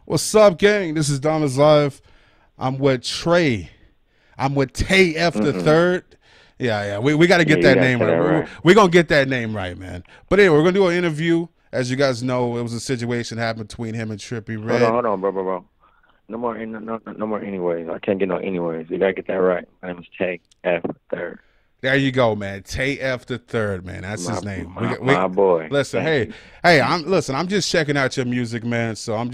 What's up, gang? This is DomisLive. I'm with Trey. I'm with TAYF3RD. Yeah. We got to get that name right. We're going to get that name right, man. But anyway, we're going to do an interview. As you guys know, it was a situation happened between him and Trippie Redd. Hold on, bro. No more anyways. I can't get no anyways. You got to get that right. My name is TAYF3RD. There you go, man. TAYF3RD, man. That's his name. My boy. Listen, hey, I'm just checking out your music, man. So I'm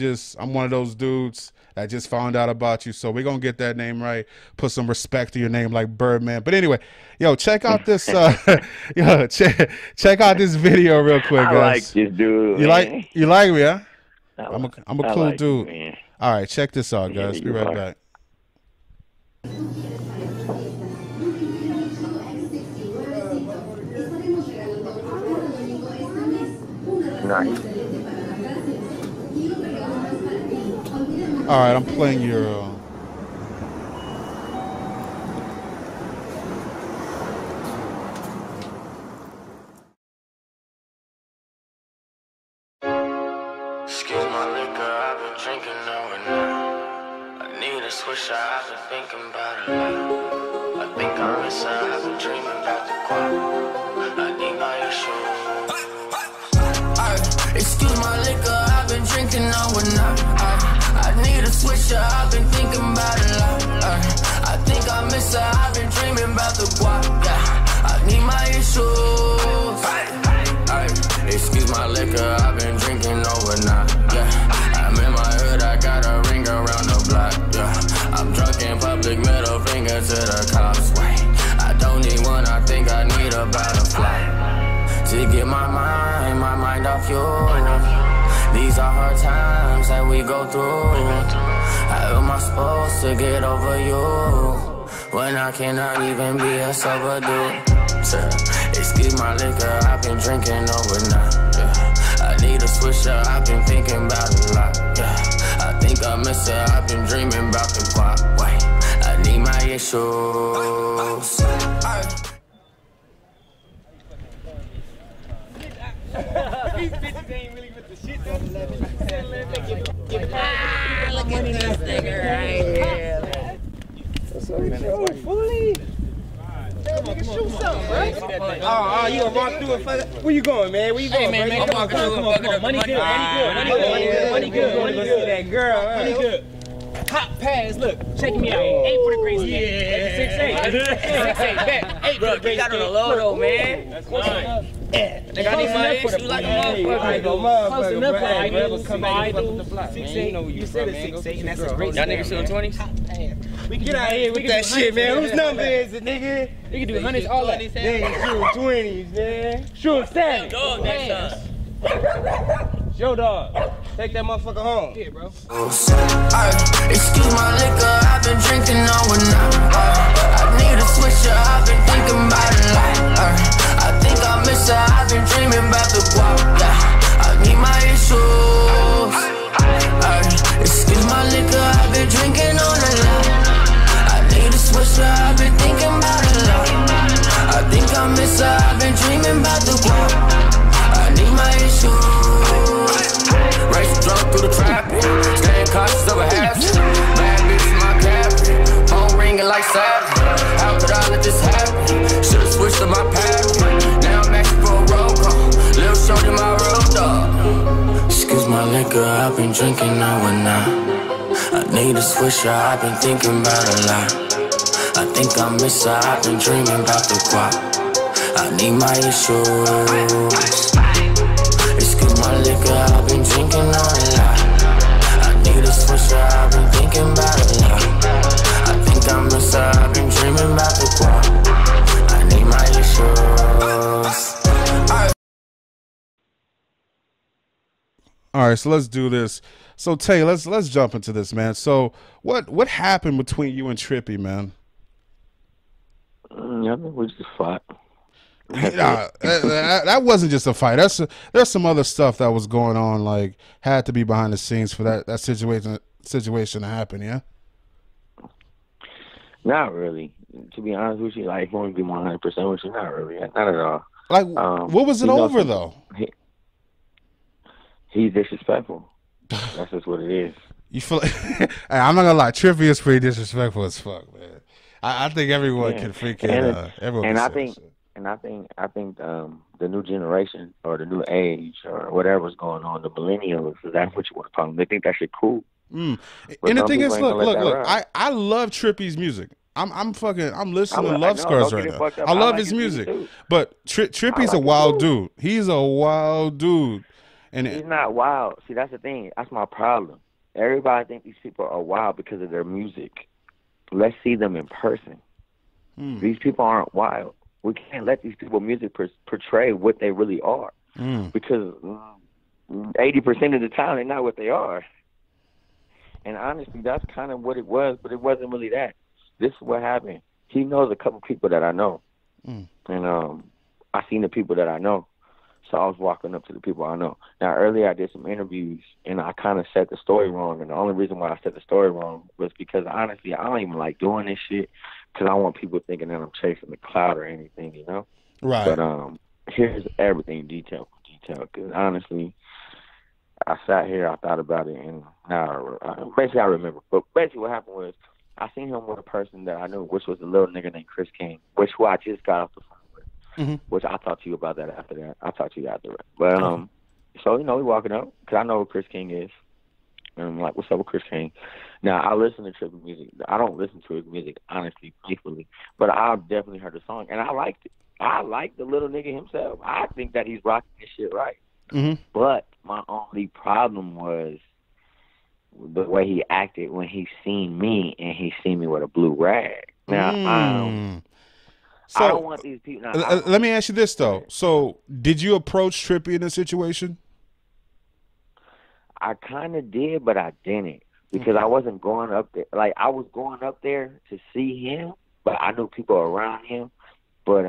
one of those dudes that just found out about you. So we're gonna get that name right. Put some respect to your name like Birdman. But anyway, yo, check out this check out this video real quick, guys. I like this dude. You like me, huh? I'm a cool like dude. You, all right, check this out, guys. Be right back. Nice. All right, I'm playing your. Excuse my liquor, I've been drinking overnight. I need a switcher, I've been thinking about a lot. I think I miss her, I've been dreaming about the quad. I need my issue. Excuse my liquor, I've been drinking overnight. I need a switcher, I've been thinking about a lot. I think I miss her, I've been dreaming about the guap. I need my issues. Excuse my liquor, I've been drinking overnight. I'm in my hood, I got a ring around the block. I'm drunk in public, middle finger to the cops. I don't need one, I think I need a butterfly. To get my mind off you. These are hard times that we go through. How am I supposed to get over you when I cannot even be a sober dude? Excuse my liquor, I've been drinking overnight. I need a switcher, I've been thinking about a lot. I think I miss her, I've been dreaming about the guap. I need my issues. These bitches ain't really with the shit though. Look at this nigga right here. What's up, man? Shoot, fully. Nigga, shoot something, bro. Oh, you gonna walk through it for that? Where you going, man? Where you going, man? Come on. Money good. Money good. That girl, money good. Hot pass, look, check me out. 8 for the great skin. 6'8". 6'8", bet. 8 for the great skin. Got on the low though, man. That's nice. Nigga, I need my issue like a motherfucker. Close enough for I do. Come back and fuck with the block. 6'8". You said it's 6'8", and that's a great skin. Y'all niggas shooting 20s? We can get out here with that shit, man. Whose number is it, nigga? We can do 100s, all that. They ain't shooting 20s, man. Shooting 7. Dog next time. Show dog. Take that motherfucker home. Yeah, bro. Excuse my liquor, I've been drinking overnight. I need a switcher, I've been thinking about a lot. I think I miss her, I've been dreaming about the guap. I need my issues. Excuse my liquor, I've been drinking on a lot. I need a switcher, I've been thinking about a lot. I think I miss her, I've been dreaming about the guap. I need my issues. Race drunk through the traffic, staying cautious of a hazard. Bad bitch in my cabin, phone ringing like savage. How could I let this happen? Should've switched to my path. Now I'm asking for a roll call. Little shorty, my road dog. Excuse my liquor, I've been drinking overnight. I need a switcher, I've been thinking about a lot. I think I miss her, I've been dreaming about the guap. I need my issues. Excuse my liquor, I've been drinking on a lot. I need a switcher, I've been thinking about a lot. I think I miss her, I've been dreaming about the guap. I need my issues. All right, so let's do this. So Tay, let's jump into this, man. So what happened between you and Trippie, man? I think we just fought. That wasn't just a fight. There's some other stuff that was going on, like had to be behind the scenes for that situation to happen. Yeah. Not really. To be honest with you, like, won't be 100% with you. Not really. Not at all. Like, what was it over though? He's disrespectful. That's just what it is. You feel like, hey, I'm not gonna lie, Trippie is pretty disrespectful as fuck, man. I think everyone can freaking everyone. And I think the new generation or the new age or whatever's going on, the millennials, if that's what you want to call them, they think that shit cool. And the thing is, look. I love Trippie's music. I'm listening to Love Scars right now. I love his music, but Trippie's a wild dude. He's a wild dude, and he's not wild. See, that's the thing. That's my problem. Everybody thinks these people are wild because of their music. Let's see them in person. These people aren't wild. We can't let these people music portray what they really are, because 80% of the time they're not what they are. And honestly, that's kind of what it was, but it wasn't really that. This is what happened. He knows a couple people that I know, and I seen the people that I know, so I was walking up to the people I know. Now, earlier I did some interviews, and I kind of said the story wrong, and the only reason why I said the story wrong was because, honestly, I don't even like doing this shit because I want people thinking that I'm chasing the clout or anything, you know? Right. But here's everything detail for detail, because, honestly, I sat here, I thought about it, and now basically I remember. But basically what happened was, I seen him with a person that I knew, which was a little nigga named Chris King, who I just got off the phone with, which I'll talk to you about that after that. I'll talk to you after that. But, so, you know, we walking up, because I know who Chris King is. And I'm like, what's up with Chris King? Now, I listen to Trippie music. I don't listen to his music, honestly, faithfully. But I've definitely heard the song, and I liked it. I like the little nigga himself. I think that he's rocking this shit right. But my only problem was the way he acted when he seen me, and he seen me with a blue rag. Now, I don't want these people. Let me ask you this, though. So, did you approach Trippie in this situation? I kind of did, but I didn't, because I wasn't going up there. Like, I was going up there to see him, but I knew people around him. But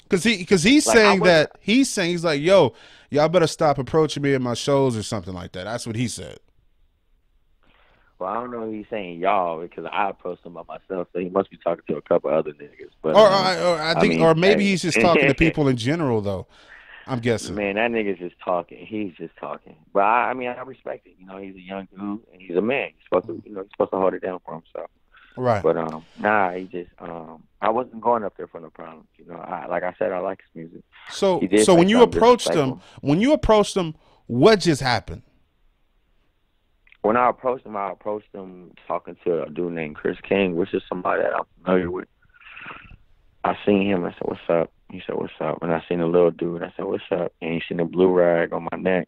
because he's like, saying he's like, yo, y'all better stop approaching me at my shows or something like that. That's what he said. Well, I don't know if he's saying y'all, because I approached him by myself, so he must be talking to a couple other niggas. But or maybe he's just talking to people in general, though. I'm guessing. Man, that nigga's just talking. He's just talking. But I respect it. You know, he's a young dude and he's a man. He's supposed to hold it down for himself. Right. But he just I wasn't going up there for no problems. You know, like I said, I like his music. So when you approached him, what just happened? When I approached him talking to a dude named Chris King, which is somebody that I'm familiar with. I seen him. I said, "What's up?" He said, "What's up?" And I seen a little dude. I said, "What's up?" And he seen a blue rag on my neck.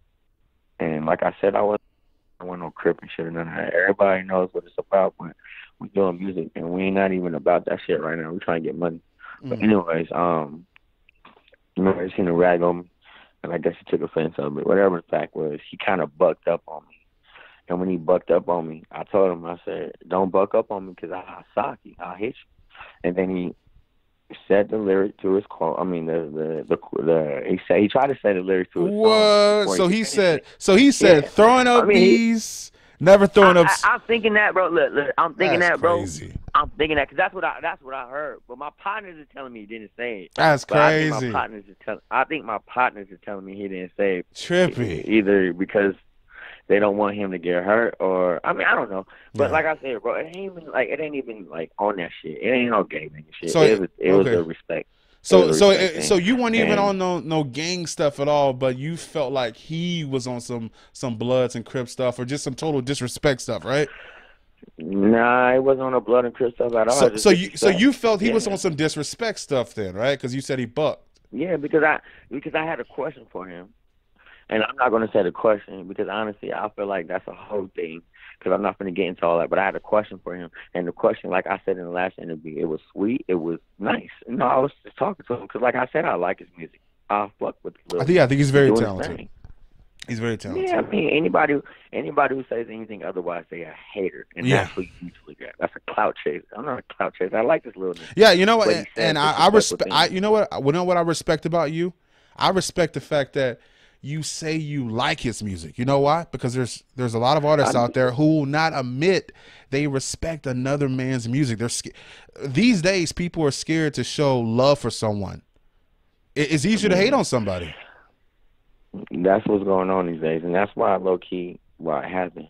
And like I said, I wasn't no crip and shit or none of that. Everybody knows what it's about when we doing music, and we ain't not even about that shit right now. We trying to get money. But anyways, he seen a rag on me, and I guess he took offense of it. Whatever the fact was, he kind of bucked up on me. And when he bucked up on me, I told him, I said, "Don't buck up on me, because I'll sock you. I'll hit you." And then he said the lyric to his quote. I mean, he tried to say the lyric to his song. So he said, throwing up these, never throwing up. I'm thinking that, bro. Look, I'm thinking that's that, bro. Crazy. I'm thinking that because that's what I heard. But my partners are telling me he didn't say it. That's crazy. I think my partners are telling me he didn't say it. Trippie. Either because they don't want him to get hurt, or I don't know. But like I said, bro, it ain't even like on that shit. It ain't no gang nigga shit. So it was a respect. So you weren't even on no gang stuff at all, but you felt like he was on some Bloods and Crip stuff, or just some total disrespect stuff, right? Nah, it wasn't on no Blood and Crip stuff at all. So you felt he was on some disrespect stuff then, right? Because you said he bucked. Yeah, because I had a question for him. And I'm not going to say the question because, honestly, I feel like that's a whole thing because I'm not going to get into all that. But I had a question for him. And the question, like I said in the last interview, it was sweet. It was nice. You know, I was just talking to him because, like I said, I like his music. I fuck with the I think he's very talented. He's very talented. Yeah, I mean, anybody who says anything otherwise, they a hater. And that's what you usually get. That's a clout chaser. I'm not a clout chaser. I like this little nigga. Yeah, you know what? And I respect. You know what I respect about you? I respect the fact that you say you like his music. You know why? Because there's a lot of artists out there who will not admit they respect another man's music. These days, people are scared to show love for someone. It's easier to hate on somebody. That's what's going on these days, and that's why low key, why it happened.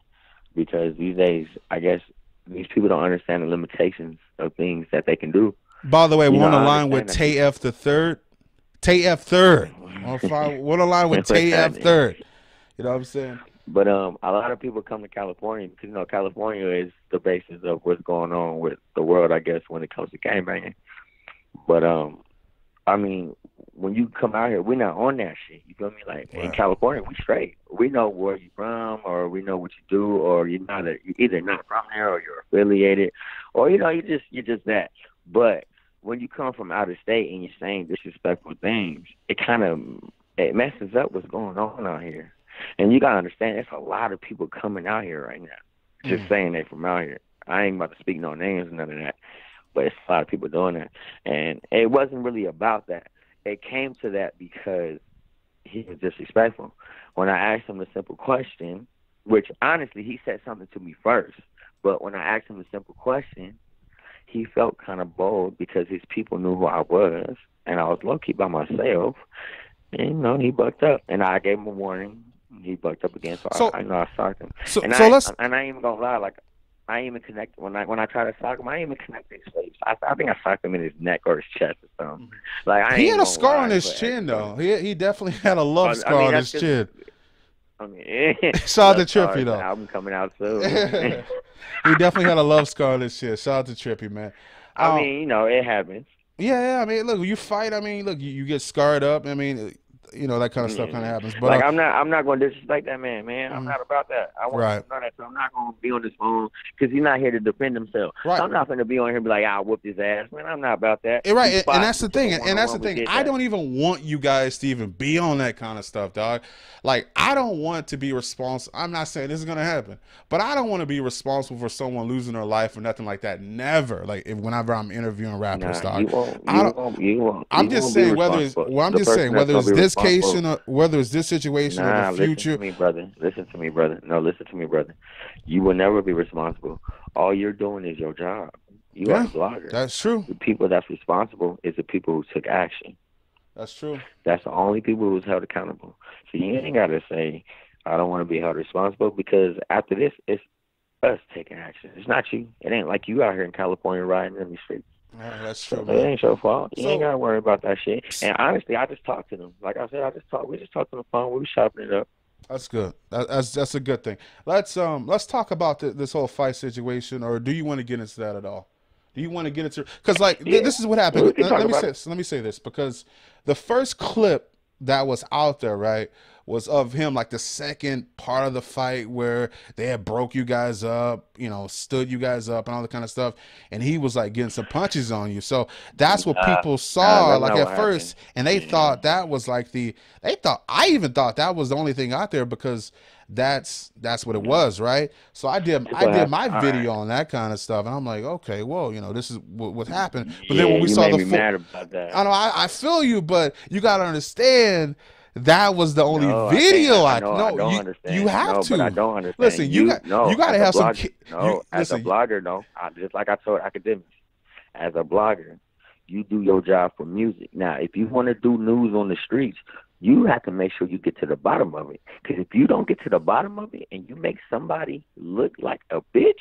because these days, I guess, these people don't understand the limitations of things that they can do. By the way, we're on the line with TAYF3RD. TAYF3RD. We're on the line with TAYF3RD. You know what I'm saying? But a lot of people come to California because, you know, California is the basis of what's going on with the world, I guess, when it comes to gangbanging. But, I mean, when you come out here, we're not on that shit. You feel me? Like, in California, we straight. We know where you're from, or we know what you do, or you're either not from there, or you're affiliated, or, you know, you're just that. But when you come from out of state and you're saying disrespectful things, it messes up what's going on out here. And you got to understand, there's a lot of people coming out here right now, just saying they from out here. I ain't about to speak no names or none of that, but it's a lot of people doing that. And it wasn't really about that. It came to that because he was disrespectful. When I asked him a simple question, which honestly, he said something to me first, but when I asked him a simple question, he felt kind of bold because his people knew who I was, and I was low-key by myself. And, you know, he bucked up, and I gave him a warning. He bucked up again, so I know I socked him. I ain't even gonna lie, like, I ain't even connect when I try to sock him. I ain't even connect his face. I think I socked him in his neck or his chest or something. Like, he had a scar on his chin though. He definitely had a love scar on his chin. I mean, shout out to Trippie though. Album coming out soon. He definitely had a love scar on his chin. Shout out to Trippie, man. I mean, you know, it happens. Yeah. I mean, look, you fight. I mean, look, you get scarred up. I mean, you know, that kind of stuff kind of happens. But like, I'm not going to disrespect that man. I'm not about that. I want to know that, so I'm not going to be on this phone because he's not here to defend himself. Right. So I'm not going to be on here and be like, I'll whoop his ass. Man, I'm not about that. Right, and that's the thing. And that's the thing. I don't even want you guys to even be on that kind of stuff, dog. Like, I don't want to be responsible. I'm not saying this is going to happen, but I don't want to be responsible for someone losing their life or nothing like that. Never. Like, whenever I'm interviewing rappers, dog. You won't. I'm just saying whether it's this case or whether it's this situation or the future. Listen to me, brother. No, listen to me, brother. You will never be responsible. All you're doing is your job. You are a blogger. That's true. The people that's responsible is the people who took action. That's true. That's the only people who's held accountable. So you ain't got to say, I don't want to be held responsible, because after this, it's us taking action. It's not you. It ain't like you out here in California riding in the streets. Yeah, that's true. So it ain't your fault. You ain't got to worry about that shit. And honestly, I just talked to them. Like I said, we just talked on the phone. We were shopping it up. That's good. That's a good thing. Let's talk about this whole fight situation, or do you want to get into that at all? Do you want to get into, because like this is what happened. Let me say this, because the first clip that was out there, right, was of him, like the second part of the fight where they had broke you guys up, you know, stood you guys up and all that kind of stuff, and he was like getting some punches on you. So that's what people saw like at first, and they thought that was like I even thought that was the only thing out there, because that's what it was, right? So I did my video on that kind of stuff, and I'm like, okay, well, you know, this is what happened. But then when we saw the mad about that. I know, I feel you, but you got to understand, that was the only video I don't understand. You have to. But I don't understand. Listen, you got to have some. As a blogger, no. Just like I told academics, as a blogger, you do your job for music. Now, if you want to do news on the streets, you have to make sure you get to the bottom of it. Because if you don't get to the bottom of it and you make somebody look like a bitch,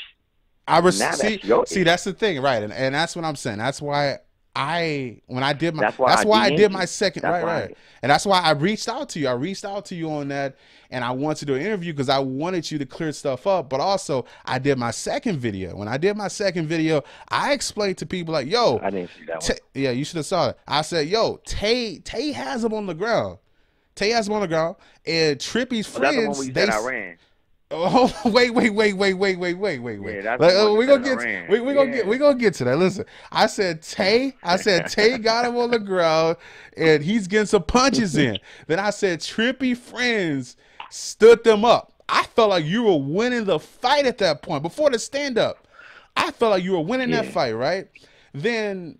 that's the thing, right? And that's what I'm saying. That's why I did my second, right. And that's why I reached out to you. I reached out to you on that, and I wanted to do an interview because I wanted you to clear stuff up. But also, I did my second video. When I did my second video, I explained to people like, yo, I didn't see that one. Yeah, you should have saw it. I said, yo, Tay has him on the ground. Tay has him on the ground, and Trippie's friends. That's the one where you said I ran. Oh, wait. Yeah, We're gonna get to that. Listen, I said Tay got him on the ground and he's getting some punches in. Then I said Trippie friends stood them up. I felt like you were winning the fight at that point before the stand up. I felt like you were winning that fight, right? Then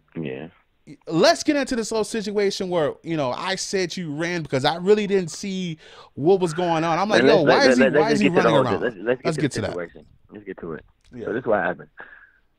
let's get into this whole situation where, you know, I said you ran because I really didn't see what was going on. I'm like, yo, why is he running around? Let's get to that. Let's get to it. Yeah. So this is what happened.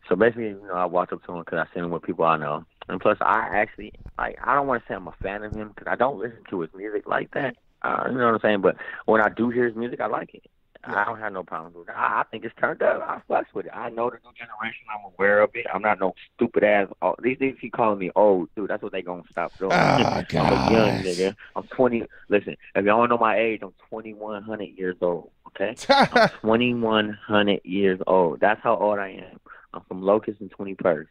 So basically, you know, I walked up to him because I seen him with people I know. And plus, I actually, I don't want to say I'm a fan of him because I don't listen to his music like that. You know what I'm saying? But when I do hear his music, I like it. I don't have no problems with it. I think it's turned up. I fucks with it. I know the new generation. I'm aware of it. I'm not no stupid ass. These niggas keep calling me old, dude. That's what they gonna stop doing. I'm a young nigga. I'm 20. Listen, if y'all don't know my age, I'm 2,100 years old. Okay, I'm 2,100 years old. That's how old I am. I'm from Locust and 21st.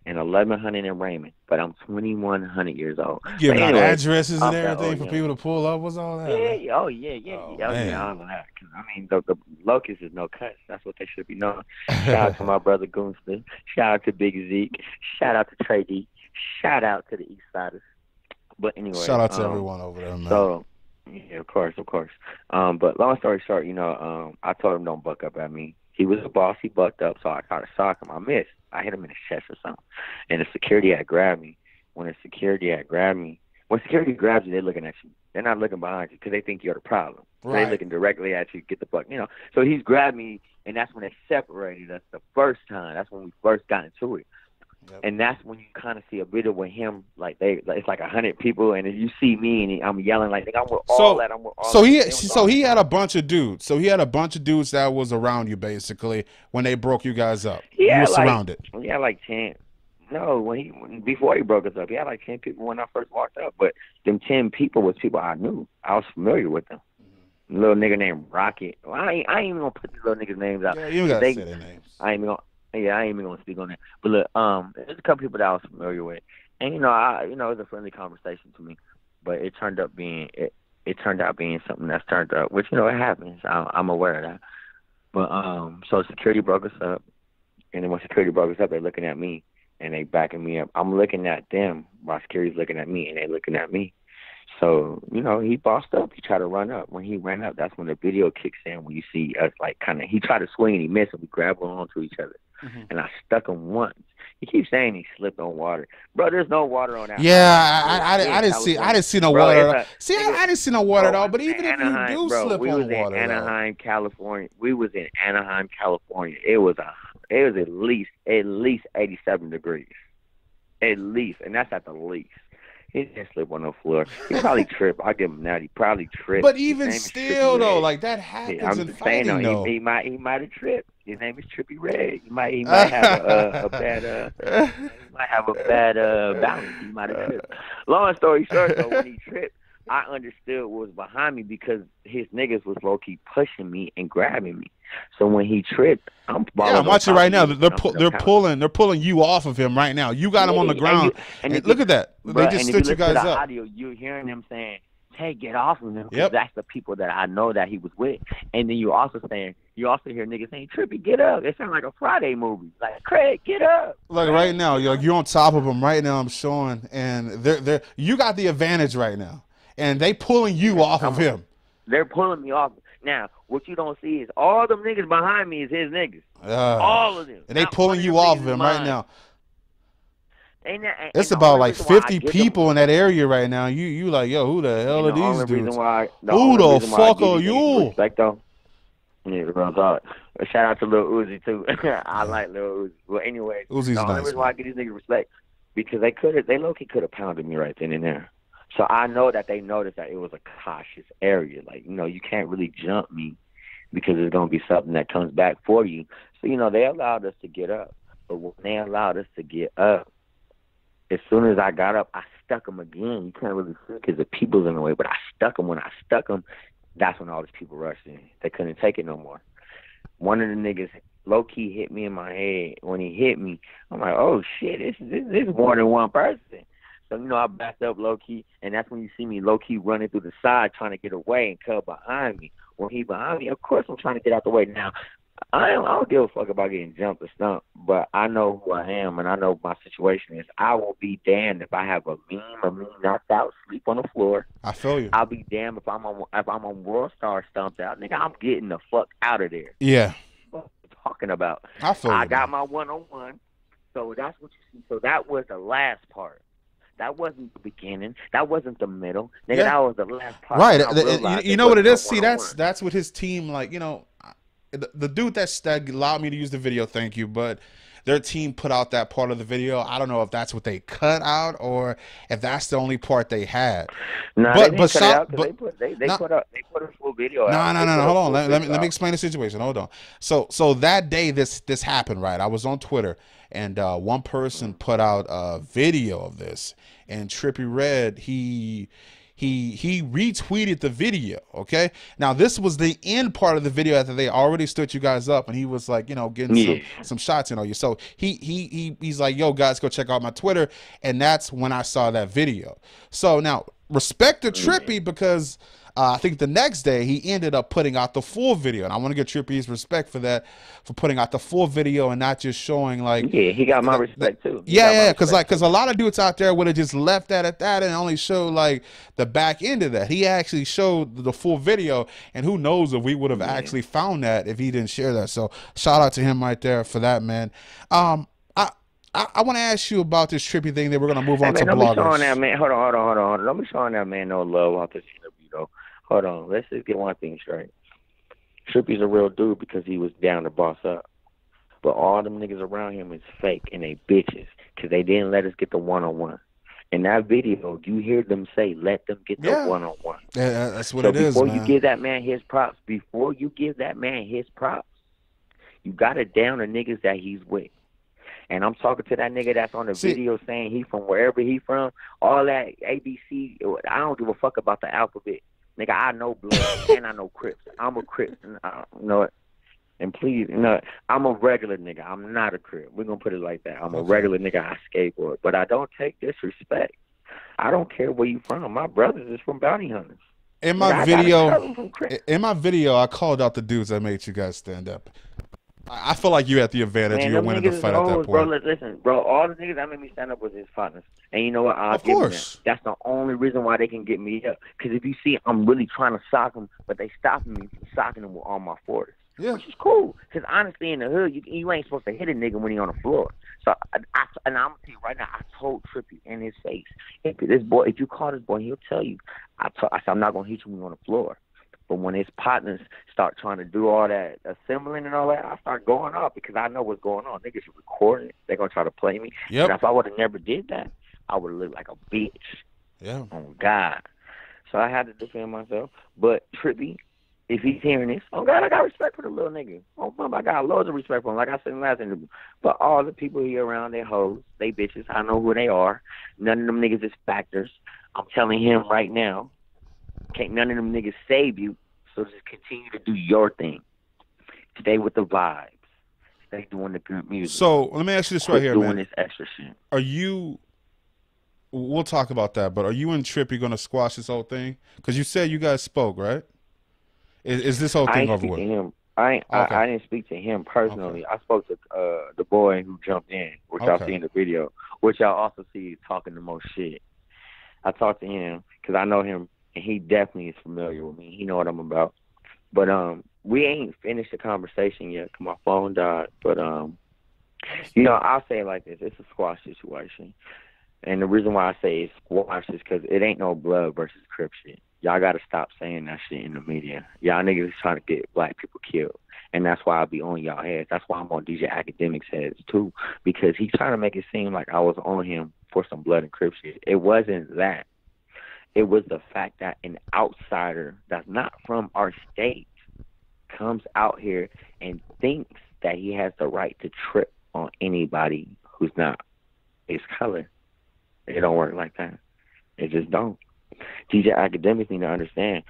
And 1,100 in Raymond, but I'm 2,100 years old. Giving out addresses and everything for people to pull up. What's all that? Yeah, oh yeah. I don't know that. I mean, the Locust is no cuts. That's what they should be knowing. Shout out to my brother Goonster. Shout out to Big Zeke. Shout out to Trey D. Shout out to the East Siders. But anyway, shout out to everyone over there, man. So, yeah, of course. But long story short, I told him don't buck up at me. He was a boss. He bucked up, so I tried to sock him. I missed. I hit him in the chest or something. And the security had grabbed me. When security grabs you, they're looking at you. They're not looking behind you because they think you're the problem. So they're looking directly at you, get the fuck, So he's grabbed me, and that's when they separated us the first time. That's when we first got into it. Yep. And that's when you kind of see a video with him, it's like 100 people, and if you see me and I'm yelling like, I'm with all that, I'm with all that. So he had a bunch of dudes. So he had a bunch of dudes that was around you basically when they broke you guys up. You were surrounded. He had like 10. No, before he broke us up, he had like 10 people when I first walked up. But them 10 people was people I knew. I was familiar with them. A little nigga named Rocket. Well, I ain't even gonna put these little niggas' names out. Yeah, you gotta say their names. I ain't even gonna speak on that. But look, there's a couple people that I was familiar with, and it was a friendly conversation to me. But it turned out being something that's turned up, which it happens. I'm aware of that. But so security broke us up, and then when security broke us up, they're looking at me and they backing me up. I'm looking at them while security's looking at me, and they looking at me. So, he bossed up. He tried to run up. When he ran up, that's when the video kicks in, when you see us, he tried to swing and he missed, and we grabbed onto each other. Mm-hmm. And I stuck him once. He keeps saying he slipped on water. Bro, there's no water on that. Yeah, I didn't see no water. I didn't see no water at all, but even if you do slip on water. We was in Anaheim, California. It was at least 87 degrees. At least, and that's at the least. He didn't slip on the floor. He probably tripped. I'll give him that. He probably tripped. But even still, though, that happens in fighting, though. He might have tripped. His name is Trippie Redd. He might have a bad balance. He might have tripped. Long story short, though, when he tripped, I understood what was behind me because his niggas was low key pushing me and grabbing me. So when he tripped, I'm watching right now. They're pulling you off of him right now. You got him on the ground. And look at that. They just stood you guys up. Audio, you're hearing them saying, "Hey, get off of him." Yep. That's the people that I know that he was with. And then you also hear niggas saying, "Trippie, get up." It sounds like a Friday movie. Like, Craig, get up. Like right now, you're on top of him right now. I'm showing, and you got the advantage right now. And they pulling you off of him. They're pulling me off. Now, what you don't see is all them niggas behind me is his niggas. All of them. And they pulling you off of him right now. It's about like 50 people in that area right now. You like, yo, who the hell are these dudes? Who the fuck are you? Respect, though. Yeah, real talk. Shout out to Lil Uzi, too. I like Lil Uzi. Well, anyway, Uzi's the only reason why I give these niggas respect, because they low-key could have pounded me right then and there. So I know that they noticed that it was a cautious area. Like, you can't really jump me because there's going to be something that comes back for you. So, they allowed us to get up. But when they allowed us to get up, as soon as I got up, I stuck them again. You can't really see because the people's in the way, but I stuck them. When I stuck them, that's when all these people rushed in. They couldn't take it no more. One of the niggas low-key hit me in my head. When he hit me, I'm like, oh, shit, this is more than one person. So, I backed up low-key, and that's when you see me low-key running through the side trying to get away and Cub behind me. When he behind me, of course I'm trying to get out the way. Now, I don't give a fuck about getting jumped or stumped, but I know who I am, and I know my situation is. I will be damned if I have a meme knocked out, sleep on the floor. I feel you. I'll be damned if I'm on World Star stumped out. Nigga, I'm getting the fuck out of there. Yeah. What are you talking about? I feel you. I got my one-on-one, so that's what you see. So that was the last part. That wasn't the beginning. That wasn't the middle. Nigga, that was the last part. Right. You know what it is? See, that's what his team, like, the dude that allowed me to use the video, thank you, but their team put out that part of the video. I don't know if that's what they cut out or if that's the only part they had. No, but they but cut it out but they put a full video out. No. Hold on. Let me explain the situation. Hold on. So that day this happened, right? I was on Twitter and one person put out a video of this, and Trippie Redd he retweeted the video. Okay, now this was the end part of the video after they already stood you guys up, and he was like, you know, getting some shots in on you. So he's like, yo guys, go check out my Twitter, and that's when I saw that video. So now respect to Trippie, because I think the next day he ended up putting out the full video, and I want to give Trippie's respect for that, for putting out the full video and not just showing like. Yeah, he got my respect too. Because a lot of dudes out there would have just left that at that and only showed like the back end of that. He actually showed the full video, and who knows if we would have actually found that if he didn't share that. So shout out to him right there for that, man. I want to ask you about this Trippie thing that we're going to move on to bloggers. Don't be showing that man. Hold on. Don't be showing that man no love off this interview, though. Hold on. Let's just get one thing straight. Trippie's a real dude because he was down to boss up. But all them niggas around him is fake and they bitches because they didn't let us get the one-on-one. In that video, you hear them say, let them get the one-on-one. Yeah, that's what it is, before you give that man his props, you got to down the niggas that he's with. And I'm talking to that nigga that's on the video saying he from wherever he from, all that ABC. I don't give a fuck about the alphabet. Nigga, I know blood and I know Crips. I'm a Crip. You know it. And please, you know, I'm a regular nigga. I'm not a Crip. We're going to put it like that. I'm a regular nigga. I skateboard. But I don't take disrespect. I don't care where you from. My brothers is from bounty hunters. In my video, I called out the dudes that made you guys stand up. I feel like you had the advantage. You were winning the fight at that point. Bro, listen, bro, all the niggas that made me stand up was his partners. And you know what? Of course. That's the only reason why they can get me up. Because if you see, I'm really trying to sock them, but they stopping me from socking them with all my forces. Yeah. Which is cool. Because honestly, in the hood, you ain't supposed to hit a nigga when he on the floor. So, and I'm going to tell you right now, I told Trippie in his face, if you call this boy, he'll tell you. I said, I'm not going to hit you when you're on the floor. But when his partners start trying to do all that assembling and all that, I start going off because I know what's going on. Niggas are recording it. They're going to try to play me. Yep. And if I would have never did that, I would have looked like a bitch. Yeah. Oh, God. So I had to defend myself. But Trippie, if he's hearing this, oh, God, I got respect for the little nigga. Oh, mom, I got loads of respect for him, like I said in the last interview. But all the people here around, they hoes, they bitches. I know who they are. None of them niggas is factors. I'm telling him right now, can't none of them niggas save you, so just continue to do your thing. Stay with the vibes. Stay doing the good music. So let me ask you this right here, doing man. This extra shit. Are you? We'll talk about that, but are you and Trippie gonna squash this whole thing? Because you said you guys spoke, right? Is this whole thing over with? I didn't speak to him personally. Okay. I spoke to the boy who jumped in, which y'all see in the video, which y'all also see talking the most shit. I talked to him because I know him. And he definitely is familiar with me. He know what I'm about. But we ain't finished the conversation yet because my phone died. But, you know, I'll say it like this. It's a squash situation. And the reason why I say it's squash is because it ain't no blood versus Crip shit. Y'all got to stop saying that shit in the media. Y'all niggas is trying to get black people killed. And that's why I'll be on y'all heads. That's why I'm on DJ Academic's heads, too. Because he's trying to make it seem like I was on him for some blood and Crip shit. It wasn't that. It was the fact that an outsider that's not from our state comes out here and thinks that he has the right to trip on anybody who's not his color. It don't work like that. It just don't. DJ Academics need to understand,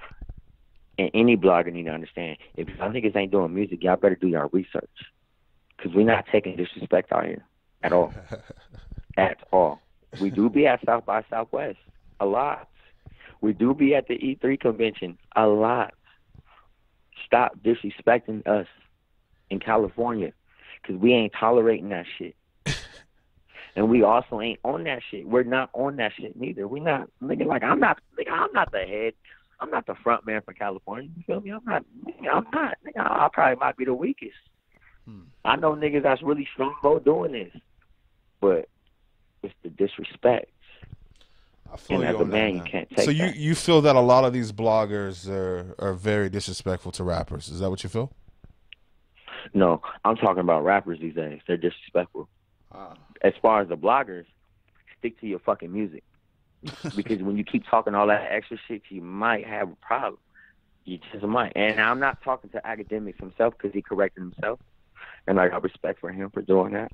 and any blogger need to understand, if y'all niggas ain't doing music, y'all better do your research. Because we're not taking disrespect out here at all. At all. We do be at South by Southwest a lot. We do be at the E3 convention a lot. Stop disrespecting us in California because we ain't tolerating that shit. And we also ain't on that shit. We're not on that shit neither. We not, nigga, like, I'm not the head. I'm not the front man for California. You feel me? I'm not. Nigga, I probably might be the weakest. I know niggas that's really strong about doing this. But it's the disrespect. I feel and as a man, you can't take so you feel that a lot of these bloggers are very disrespectful to rappers. Is that what you feel? No, I'm talking about rappers these days. They're disrespectful. As far as the bloggers, stick to your fucking music. Because when you keep talking all that extra shit, you might have a problem. You just might. And I'm not talking to academics himself because he corrected himself. And I got respect for him for doing that.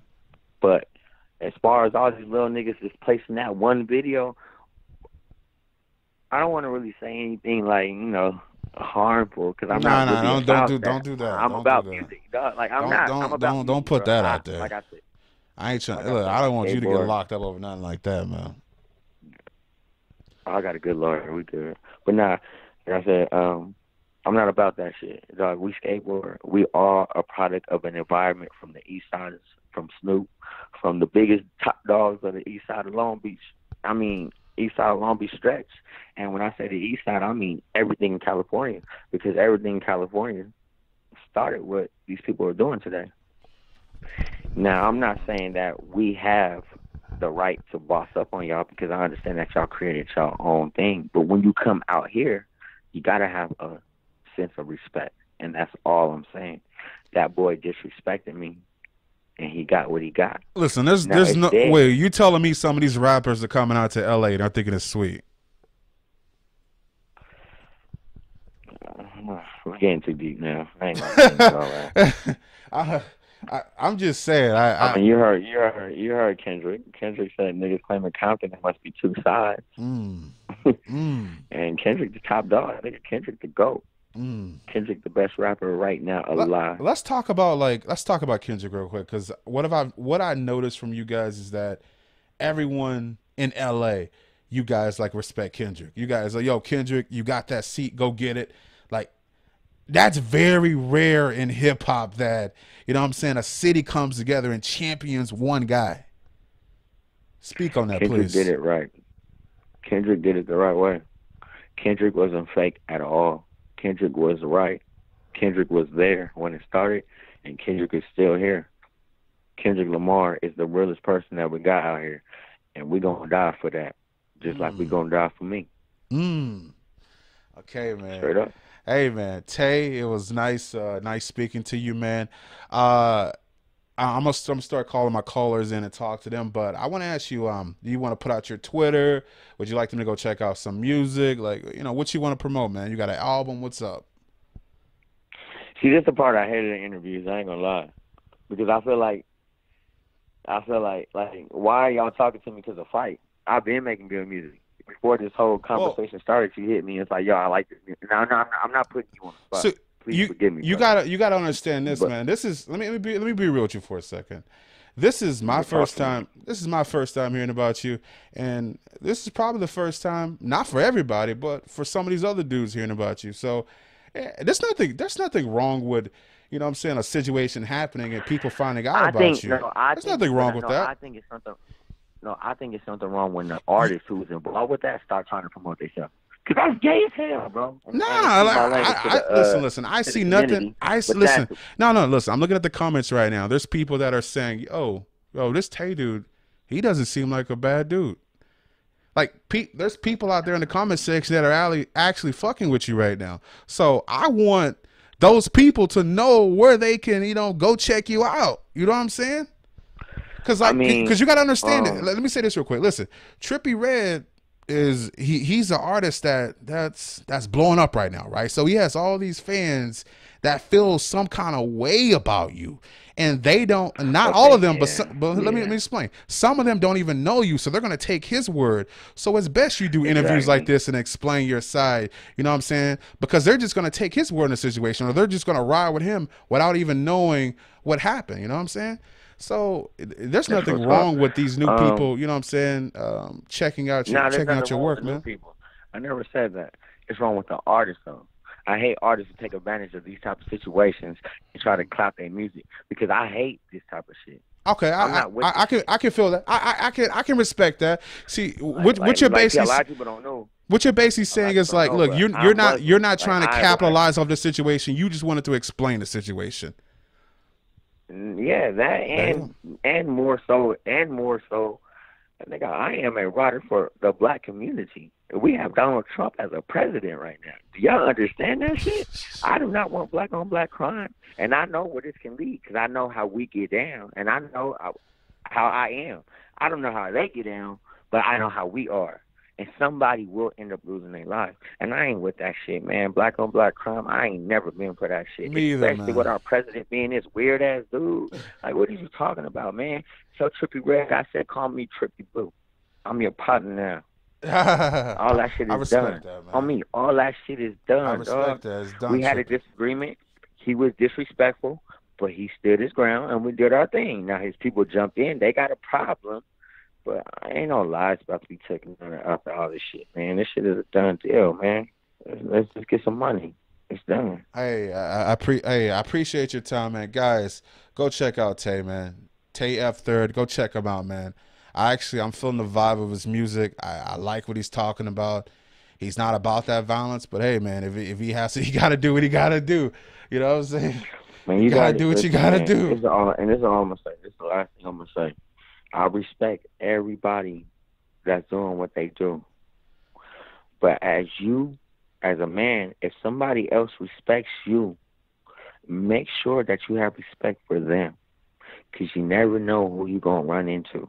But as far as all these little niggas just placing that one video, I don't want to really say anything like, you know, harmful because I'm not. Don't do that. I'm about music, dog. Like I'm not. I'm about music, don't put bro. that out there. Like I said, I ain't trying. Look, I don't want you to get locked up over nothing like that, man. I got a good lawyer. We good. But nah, like I said, I'm not about that shit, dog. We skateboard. We are a product of an environment from the East Side, from Snoop, from the biggest top dogs of the East Side of Long Beach. I mean, East Side of Long Beach stretch. And when I say the East Side, I mean everything in California, because everything in California started what these people are doing today. Now, I'm not saying that we have the right to boss up on y'all, because I understand that y'all created y'all own thing. But when you come out here, you got to have a sense of respect. And that's all I'm saying. That boy disrespected me, and he got what he got. Listen, there's no way. You telling me some of these rappers are coming out to LA and are thinking it's sweet? We're getting too deep now. I ain't gonna get into all that. I'm just saying. I mean, you heard Kendrick. Kendrick said niggas claiming Compton, there must be two sides. And Kendrick the top dog. Nigga, Kendrick the GOAT. Kendrick the best rapper right now alive. Let's talk about Kendrick real quick, because what I noticed from you guys is that everyone in LA, you guys like respect Kendrick. You guys like, yo, Kendrick, you got that seat, go get it. Like, that's very rare in hip hop that, you know what I'm saying, a city comes together and champions one guy. Speak on that, Kendrick please. Kendrick did it right. Kendrick did it the right way. Kendrick wasn't fake at all. Kendrick was right. Kendrick was there when it started, and Kendrick is still here. Kendrick Lamar is the realest person that we got out here, and we're going to die for that, just like we're going to die for me. Okay, man. Straight up. Hey, man, Tay, it was nice speaking to you, man. I'm gonna start calling my callers in and talk to them, but I want to ask you, do you want to put out your Twitter? Would you like them to go check out some music? Like, you know, what you want to promote, man? You got an album? What's up? See, this is the part I hated in interviews. I ain't gonna lie, because I feel like, why are y'all talking to me because of fight? I've been making good music. Before this whole conversation started, you hit me. It's like, yo, I like this music. No, I'm not putting you on the spot. So please forgive me. You gotta understand this, man. This is let me be real with you for a second. This is my first time. This is my first time hearing about you, and this is probably the first time, not for everybody, but for some of these other dudes hearing about you. So there's nothing wrong with, you know what I'm saying, a situation happening and people finding out about you. There's nothing wrong with that. I think it's something. No, I think it's something wrong when the artist who's involved with that start trying to promote themselves. Because that's gay as hell, bro. Listen. I see nothing. Listen. I'm looking at the comments right now. There's people that are saying, yo, this Tay dude, he doesn't seem like a bad dude. Like, there's people out there in the comment section that are actually fucking with you right now. So I want those people to know where they can, you know, go check you out. You know what I'm saying? Because you got to understand it. Let me say this real quick. Listen, Trippie Redd is he's an artist that's blowing up right now, right? So he has all these fans that feel some kind of way about you, and they don't. Not all of them, but let me explain. Some of them don't even know you, so they're gonna take his word. So it's best you do interviews like this and explain your side. You know what I'm saying? Because they're just gonna take his word in a situation, or they're just gonna ride with him without even knowing what happened. You know what I'm saying? So there's nothing wrong with these new people, you know what I'm saying, checking out your work, man. People. I never said that. It's wrong with the artists, though. I hate artists who take advantage of these type of situations and try to clout their music, because I hate this type of shit. Okay, I can feel that. I can respect that. See, what you're basically, a lot of people don't know. What you're basically saying is like, look, you're not trying to capitalize off the situation. You just wanted to explain the situation. Yeah, that and more so Nigga, I am a writer for the black community. We have Donald Trump as a president right now. Do y'all understand that shit? I do not want black on black crime. And I know where this can lead because I know how we get down. And I know how I am. I don't know how they get down, but I know how we are. And somebody will end up losing their life. And I ain't with that shit, man. Black on black crime, I ain't never been for that shit. Me either, especially with our president being this weird-ass dude. Like, what are you talking about, man? Tell Trippie Redd, I said, call me Trippie Boo. I'm your partner now. All that shit is done. That, man. On me, all that shit is done, I respect that. It's done. We had a disagreement. He was disrespectful, but he stood his ground, and we did our thing. Now, his people jumped in. They got a problem. But I ain't no lies about to be taken after all this shit, man. This shit is a done deal, man. Let's just get some money. It's done. Hey, I appreciate your time, man. Guys, go check out Tay, man. TAYF3RD. Go check him out, man. I'm feeling the vibe of his music. I like what he's talking about. He's not about that violence, but hey, man, if he has to, he got to do what he got to do. You know what I'm saying? Man, you got to do what you got to do. This is all I'm going to say. This is the last thing I'm going to say. I respect everybody that's doing what they do. But as a man, if somebody else respects you, make sure that you have respect for them. Because you never know who you're going to run into.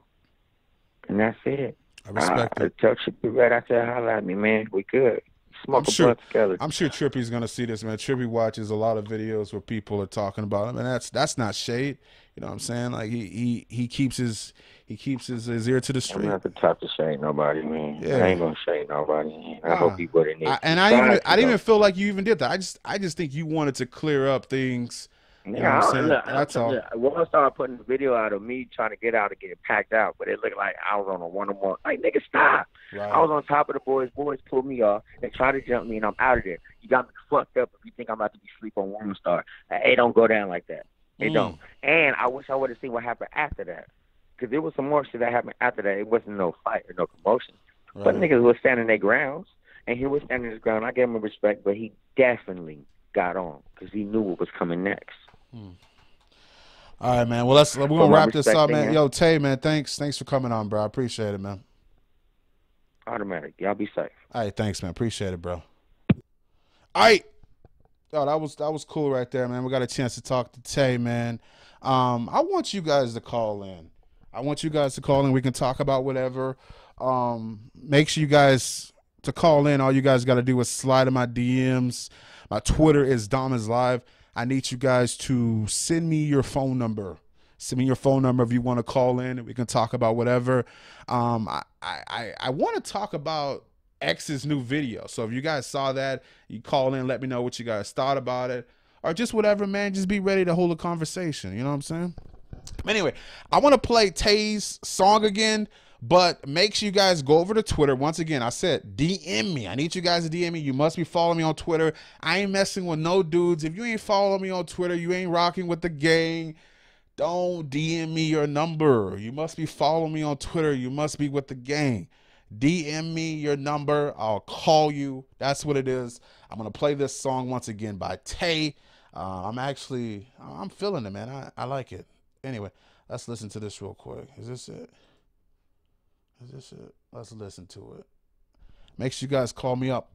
And that's it. I respect it. Tell Trippie Redd, I said, holla at me, man. We good. Smoke a blunt together. I'm sure Trippie's going to see this, man. Trippie watches a lot of videos where people are talking about him, and that's not shade. You know what I'm saying? Like he keeps his ear to the street. I'm not the type to shade nobody, man. Yeah. I ain't gonna shade nobody. I hope he wouldn't. I didn't even feel like you even did that. I just think you wanted to clear up things. You know what I'm saying? That's all. Well, I started putting the video out of me trying to get out and get packed out, but it looked like I was on a one-on-one. Like, nigga, stop. Right. I was on top of the boys. Boys pulled me off. They tried to jump me, and I'm out of there. You got me fucked up if you think I'm about to be sleep on One Star. It don't go down like that. It don't. And I wish I would have seen what happened after that. Because there was some more shit that happened after that. It wasn't no fight or no commotion. Right. But niggas was standing their grounds, and he was standing his ground. I gave him respect, but he definitely got on because he knew what was coming next. All right, man. Well, we're gonna wrap this up, man. Yo, Tay, man, thanks for coming on, bro. I appreciate it, man. Automatic. Y'all be safe. All right, thanks, man. Appreciate it, bro. All right. Oh, that was cool right there, man. We got a chance to talk to Tay, man. I want you guys to call in. We can talk about whatever. Make sure you guys to call in. All you guys got to do is slide in my DMs. My Twitter is DomisLive. I need you guys to send me your phone number. Send me your phone number if you want to call in, and we can talk about whatever. I want to talk about X's new video. So if you guys saw that, you call in, let me know what you guys thought about it, or just whatever, man. Just be ready to hold a conversation. You know what I'm saying? Anyway, I want to play Tay's song again, but make sure you guys go over to Twitter. Once again, I said DM me. I need you guys to DM me. You must be following me on Twitter. I ain't messing with no dudes. If you ain't following me on Twitter, you ain't rocking with the gang, don't DM me your number. You must be following me on Twitter. You must be with the gang. DM me your number. I'll call you. That's what it is. I'm going to play this song once again by Tay. I'm feeling it, man. I like it. Anyway, let's listen to this real quick. Is this it? Let's listen to it. Make sure you guys call me up.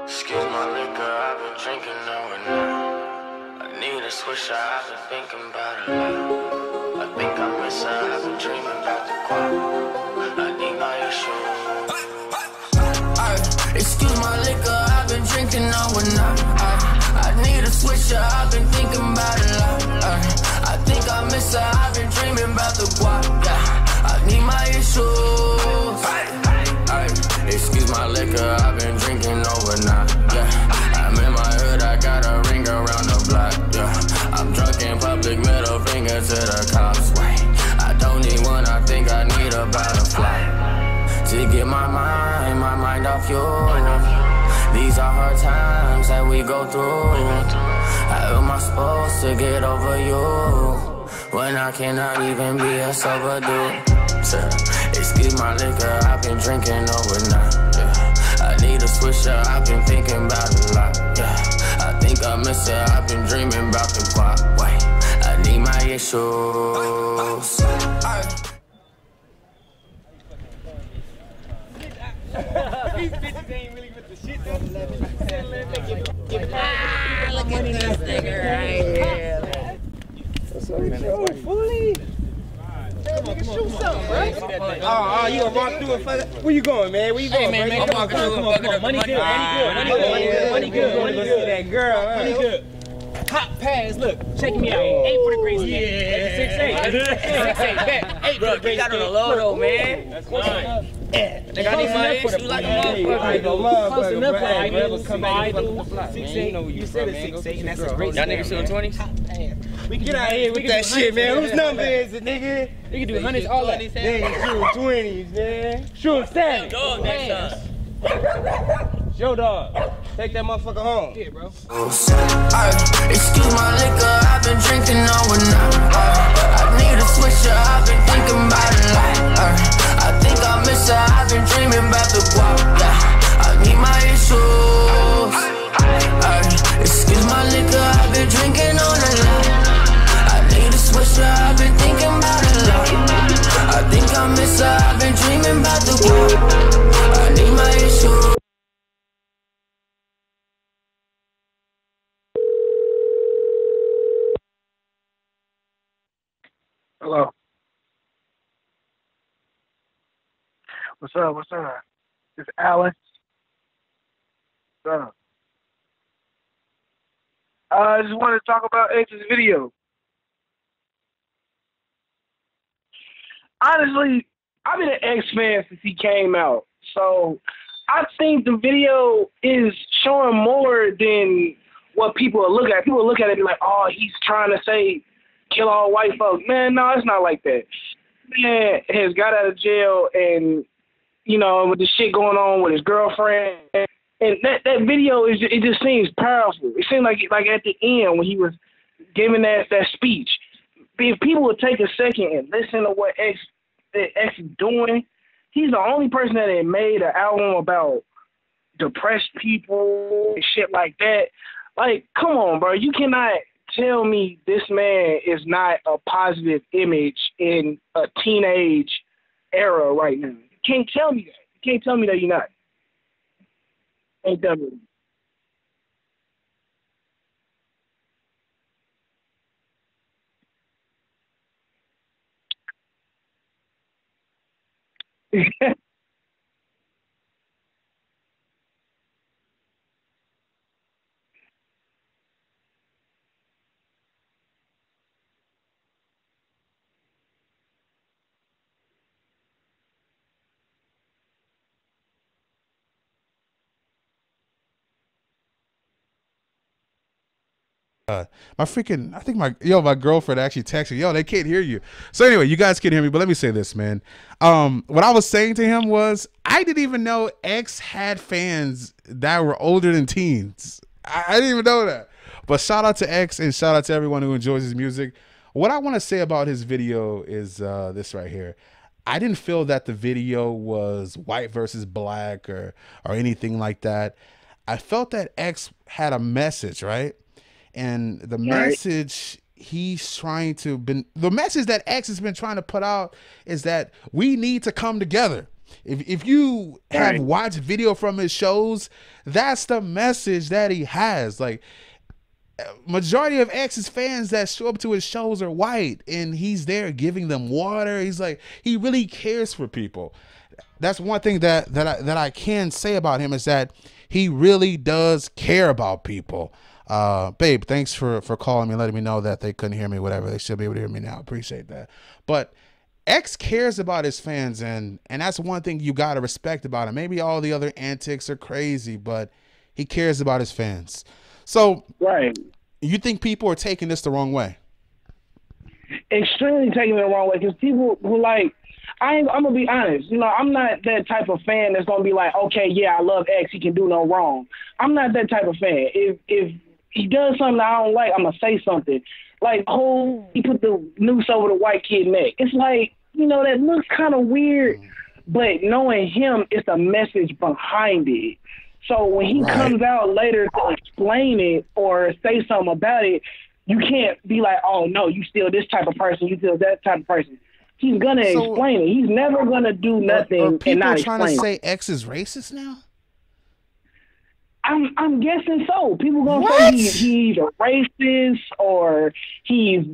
Excuse my liquor, I've been drinking overnight. I need a swisher, I've been thinking about a lot. I think I miss her, I've been dreaming about the quad. I need my issues. Excuse my liquor, I've been drinking overnight. I need a swisher, I've been thinking about a lot. I think I miss her, I've been dreaming about the quad. I need my issues. Excuse my liquor, I've been drinking overnight. I'm in my hood, I got a ring around the block. I'm drunk in public, middle finger to the cops. I don't need one, I think I need a butterfly to get my mind off you. These are hard times that we go through. How am I supposed to get over you when I cannot even be a sober dude? Excuse my liquor, I've been drinking overnight. I need a switcher, I've been thinking about it a lot. I think I miss her, I've been dreaming about the guap. I need my issues. These bitches ain't really with the shit though. Look at this nigga right here. What's up, man? Show, fully. Nigga, shoot something, bro. Oh, you gonna walk through it for that? Where you going, man? Where you going, man? Come on. Money good, money good. That girl, money good. Hot pass, look, check me out. 8 for the great skin. Yeah. 6'8", bet. 8 for the great skin. Got on the low though, man. That's nice. Nigga, I need my issue like a motherfucker. Close enough for that, man. Come back and fuck the fly. 6'8", you said it's 6'8", and that's a great skin. Y'all niggas shooting 20s? We can get out here, we can that shit, man. Whose number is it, nigga? We can do 100s, all that. They ain't shooting 20s, man. Shooting 7. Dog next time. Show dog. Take that motherfucker home. Yeah, bro. Excuse my liquor, I've been drinking overnight. I need a switcher, I've been thinking about it a lot. I think I miss her, I've been dreaming about the guap. I need my issues. Excuse my liquor, I've been drinking on a lot. I need a switcher, I've been thinking about it a lot. I think I miss her, I've been dreaming about the guap. I need my issues. Hello. What's up? What's up? It's Alan. What's up? I just wanted to talk about X's video. Honestly, I've been an X fan since he came out. So I think the video is showing more than what people will look at. People will look at it and be like, oh, he's trying to say kill all white folks. Man, no, it's not like that. Man has got out of jail and, you know, with the shit going on with his girlfriend. And that video, it just seems powerful. It seemed like at the end when he was giving that speech, if people would take a second and listen to what X is doing, he's the only person that had made an album about depressed people and shit like that. Like, come on, bro. You cannot tell me this man is not a positive image in a teenage era right now. You can't tell me that. You can't tell me that you're not. Ain't that right? I think my girlfriend actually texted me, yo, they can't hear you. So anyway, you guys can hear me, but let me say this, man. What I was saying to him was, I didn't even know X had fans that were older than teens. I didn't even know that. But shout out to X and shout out to everyone who enjoys his music. What I want to say about his video is this right here. I didn't feel that the video was white versus black or anything like that. I felt that X had a message, right? And the message the message that X has been trying to put out is that we need to come together. If you have watched video from his shows, that's the message that he has. Like, majority of X's fans that show up to his shows are white, and he's there giving them water. He's like, he really cares for people. That's one thing that I can say about him, is that he really does care about people. Babe, thanks for calling me, letting me know that they couldn't hear me, whatever. They should be able to hear me now. Appreciate that. But X cares about his fans, and that's one thing you got to respect about him. Maybe all the other antics are crazy, but he cares about his fans. So you think people are taking this the wrong way? Extremely taking it the wrong way, because people who I'm going to be honest. You know, I'm not that type of fan that's going to be like, okay, yeah, I love X. He can do no wrong. I'm not that type of fan. If he does something I don't like, I'm gonna say something. Like, he put the noose over the white kid's neck. It's like, you know, that looks kind of weird, but knowing him, it's a message behind it. So when he comes out later to explain it or say something about it, you can't be like, oh, no, you still this type of person, you still that type of person. He's going to explain it. He's never going to do nothing and not explain it. Are people trying to say X is racist now? I'm guessing so. People gonna say he's a racist, or he's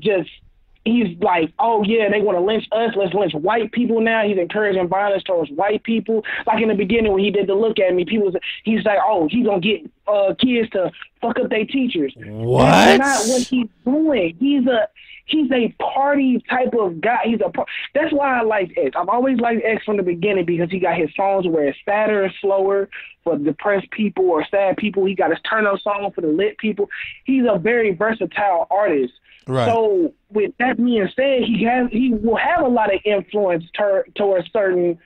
like, oh yeah, they want to lynch us. Let's lynch white people now. He's encouraging violence towards white people. Like in the beginning when he did the look at me, he's like, oh, he's gonna get kids to fuck up their teachers. What? That's not what he's doing. He's a party type of guy. That's why I like X. I've always liked X from the beginning because he got his songs where it's sadder and slower for depressed people or sad people. He got his turn-up song for the lit people. He's a very versatile artist. Right. So with that being said, he will have a lot of influence towards certain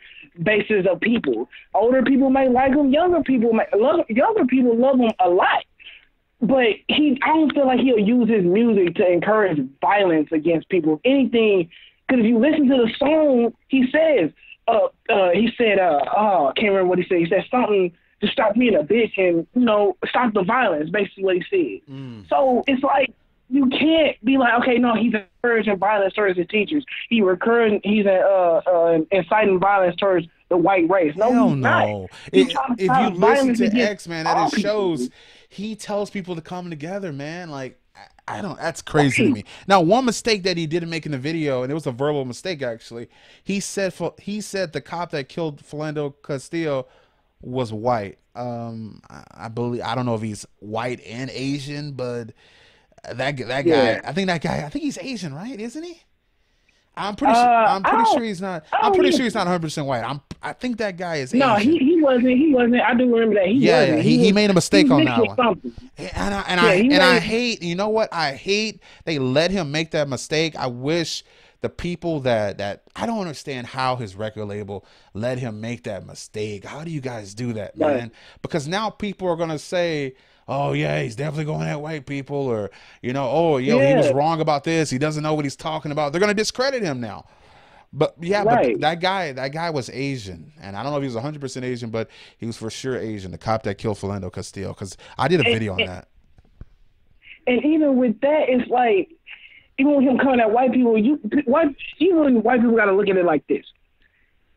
bases of people. Older people may like him. Younger people love him a lot. But I don't feel like he'll use his music to encourage violence against people. If anything, because if you listen to the song, he says, I can't remember what he said. He said something to stop being a bitch and, you know, stop the violence, basically what he said. So it's like, you can't be like, okay, no, he's encouraging violence towards his teachers. He's inciting violence towards the white race. No, he's not. If you listen to X, man, at his shows, he tells people to come together, man. Like, I don't. That's crazy to me. Now, one mistake that he didn't make in the video, and it was a verbal mistake actually. He said the cop that killed Philando Castillo was white. I don't know if he's white and Asian, but that guy. I think he's Asian, right? Isn't he? I'm pretty sure he's not 100% white. I think that guy is Asian. No, he wasn't. I do remember that. He made a mistake on that one. I hate, you know what? I hate they let him make that mistake. I wish the people that I don't understand how his record label let him make that mistake. How do you guys do that, man? Right. Because now people are gonna say, oh yeah, he's definitely going at white people, or you know, oh yeah, he was wrong about this. He doesn't know what he's talking about. They're gonna discredit him now. But yeah, but that guy was Asian, and I don't know if he was 100% Asian, but he was for sure Asian. The cop that killed Philando Castillo, because I did a video on that. And even with that, it's like, even with him coming at white people, even white people got to look at it like this.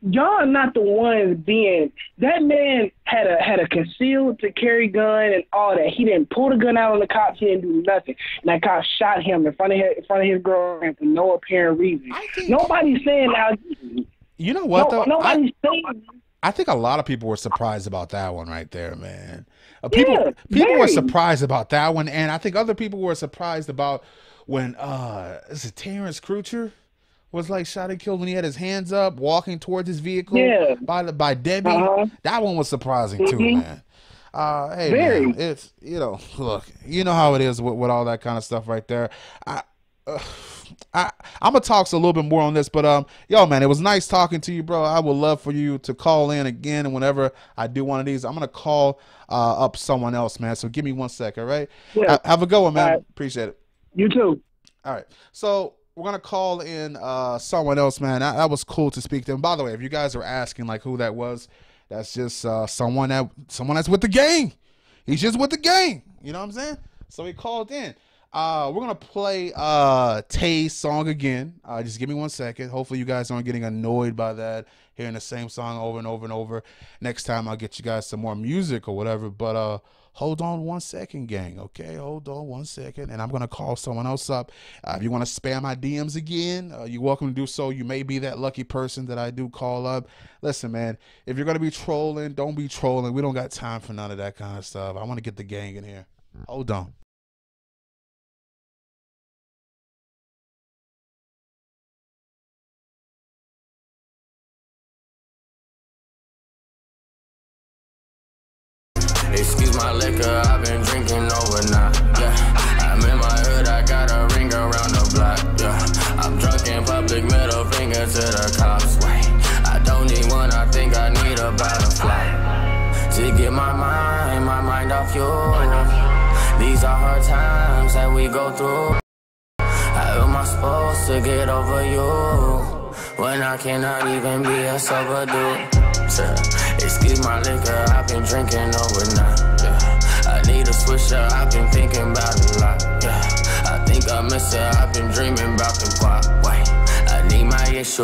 Y'all are not the ones being. That man had a concealed to carry gun and all that. He didn't pull the gun out on the cops. He didn't do nothing. And that cop shot him in front of his girlfriend for no apparent reason. Nobody's saying now. You know what though? Nobody's saying. I think a lot of people were surprised about that one right there, man. People were surprised about that one, and I think other people were surprised about when is it Terrence Crutcher was like shot and killed when he had his hands up walking towards his vehicle by Debbie. That one was surprising too, man. Hey man, it's, you know, look, you know how it is with all that kind of stuff right there. I'm gonna talk a little bit more on this, but yo man, it was nice talking to you, bro. I would love for you to call in again, and whenever I do one of these, I'm gonna call up someone else, man. So give me 1 second, right? Have a good one, man. Appreciate it. You too. All right, so we're gonna call in someone else, man. That was cool to speak to him. By the way, if you guys are asking like who that was, that's just someone that's with the gang. He's just with the gang. You know what I'm saying? So he called in. We're gonna play Tay's song again. Just give me 1 second. Hopefully you guys aren't getting annoyed by that, hearing the same song over and over and over. Next time I'll get you guys some more music or whatever. But hold on 1 second, gang. Okay, hold on 1 second, and I'm gonna call someone else up. If you want to spam my DMs again, you're welcome to do so. You may be that lucky person that I do call up. Listen, man, if you're gonna be trolling, don't be trolling. We don't got time for none of that kind of stuff. I want to get the gang in here. Hold on. Excuse my liquor, I've been drinking overnight, yeah. I'm in my hood, I got a ring around the block, yeah. I'm drunk in public, middle finger to the cops, wait. I don't need one, I think I need a butterfly to get my mind off you. These are hard times that we go through. How am I supposed to get over you when I cannot even be a sober dude? Sir, excuse my liquor, I've been drinking overnight. Yeah. I need a switcher, I've been thinking about it a lot. Yeah. I think I miss her, I've been dreaming about the guap. Wait, I need my issues.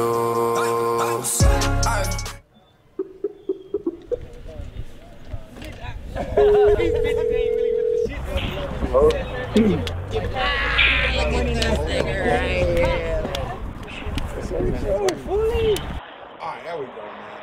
Alright, there we go, man.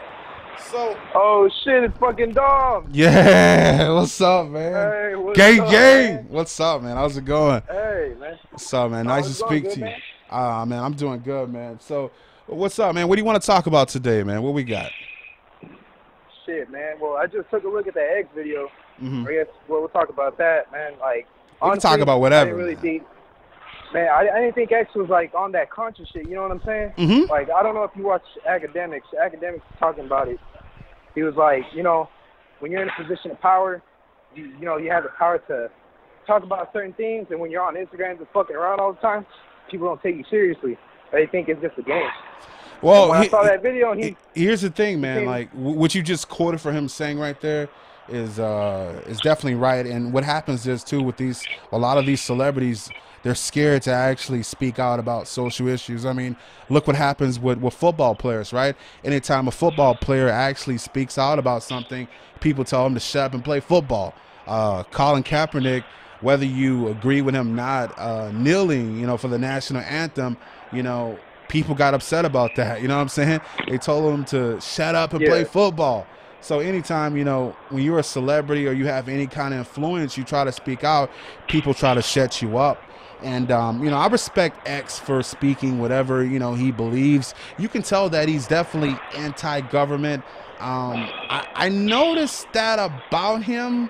So, oh shit, it's fucking Dom. yeah, what's up, man? Hey, what's gang, up, gang. man? What's up, man? How's it going? Hey, man. What's up, man? Nice to speak good, to you. man? Man, I'm doing good, man. So, what's up, man? What do you want to talk about today, man? What we got? Shit, man. Well, I just took a look at the X video. Mm-hmm. I guess we'll talk about that, man. Like, We can talk about whatever. I didn't really think, man, I didn't think X was like on that conscious shit. You know what I'm saying? Mm-hmm. Like, I don't know if you watch Academics. Academics talking about it. He was like, you know, when you're in a position of power, you know, you have the power to talk about certain things, and when you're on Instagram just fucking around all the time, people don't take you seriously. They think it's just a game. Well, when I saw that video, and here's the thing, man. Like what you just quoted for him saying right there is definitely right. And what happens is too with a lot of these celebrities, they're scared to actually speak out about social issues. I mean, look what happens with football players, right? Anytime a football player actually speaks out about something, people tell him to shut up and play football. Colin Kaepernick, whether you agree with him not, kneeling, you know, for the national anthem, you know, people got upset about that. You know what I'm saying? They told him to shut up and play football. So anytime, you know, when you're a celebrity or you have any kind of influence, you try to speak out, people try to shut you up. And, you know, I respect X for speaking whatever, you know, he believes. You can tell that he's definitely anti-government. I noticed that about him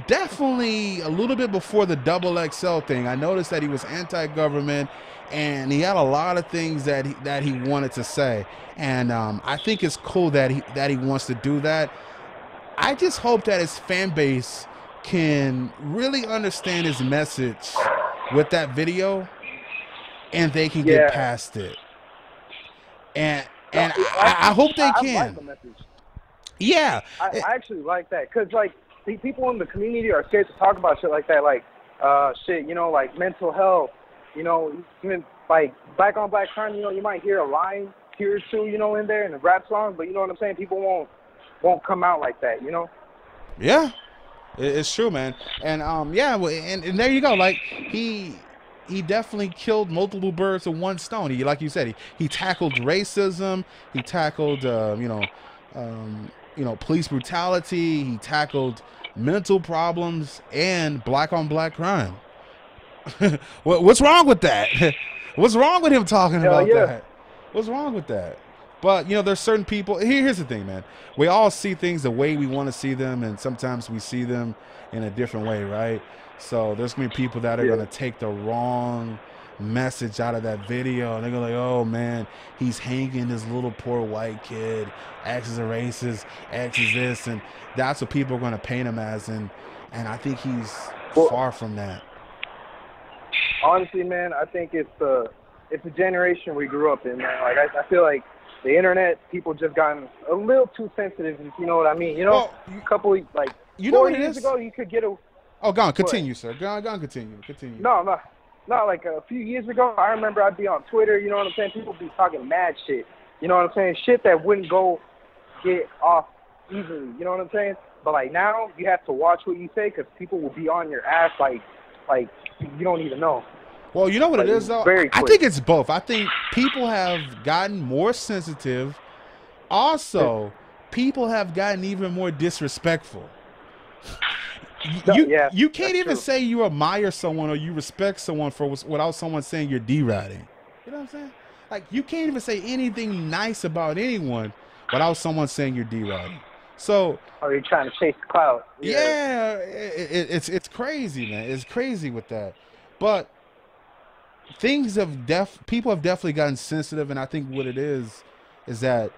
definitely a little bit before the XXL thing. I noticed that he was anti-government and he had a lot of things that he wanted to say. And I think it's cool that he wants to do that. I just hope that his fan base can really understand his message with that video and they can get past it. And I hope they can. I like the message. Yeah. I actually like that because, like, the people in the community are scared to talk about shit like that. Like, shit, you know, like mental health, you know, even like black on black crime, you know, you might hear a line here or two, you know, in there in the rap song, but you know what I'm saying? People won't come out like that, you know? Yeah. It's true, man. And yeah, and there you go. Like he definitely killed multiple birds with one stone. He, like you said, he tackled racism. He tackled you know, police brutality. He tackled mental problems and black on black crime. What's wrong with that? What's wrong with him talking about that? What's wrong with that? But, you know, there's certain people. Here's the thing, man. We all see things the way we want to see them, and sometimes we see them in a different way, right? So there's going to be people that are going to take the wrong message out of that video. And they're going to be like, oh, man, he's hanging this little poor white kid. X is a racist. X is this. And that's what people are going to paint him as. And I think he's far from that. Honestly, man, I think it's the generation we grew up in, man. Like, I feel like the internet, people just gotten a little too sensitive, if you know what I mean. You know, a couple, like, you know 4 years ago, you could get a... Oh, go on, continue, sir. Go on, continue. No, like a few years ago, I remember I'd be on Twitter, you know what I'm saying? People be talking mad shit, you know what I'm saying? Shit that wouldn't get off easily, you know what I'm saying? But, like, now, you have to watch what you say because people will be on your ass like you don't even know. Well, you know what it is, though? I think it's both. I think people have gotten more sensitive. Also, people have gotten even more disrespectful. You can't even say you admire someone or you respect someone without someone saying you're deriding. You know what I'm saying? Like, you can't even say anything nice about anyone without someone saying you're deriding. So, or you're trying to chase the cloud. Yeah, it's crazy, man. It's crazy with that. But people have definitely gotten sensitive, and I think what it is that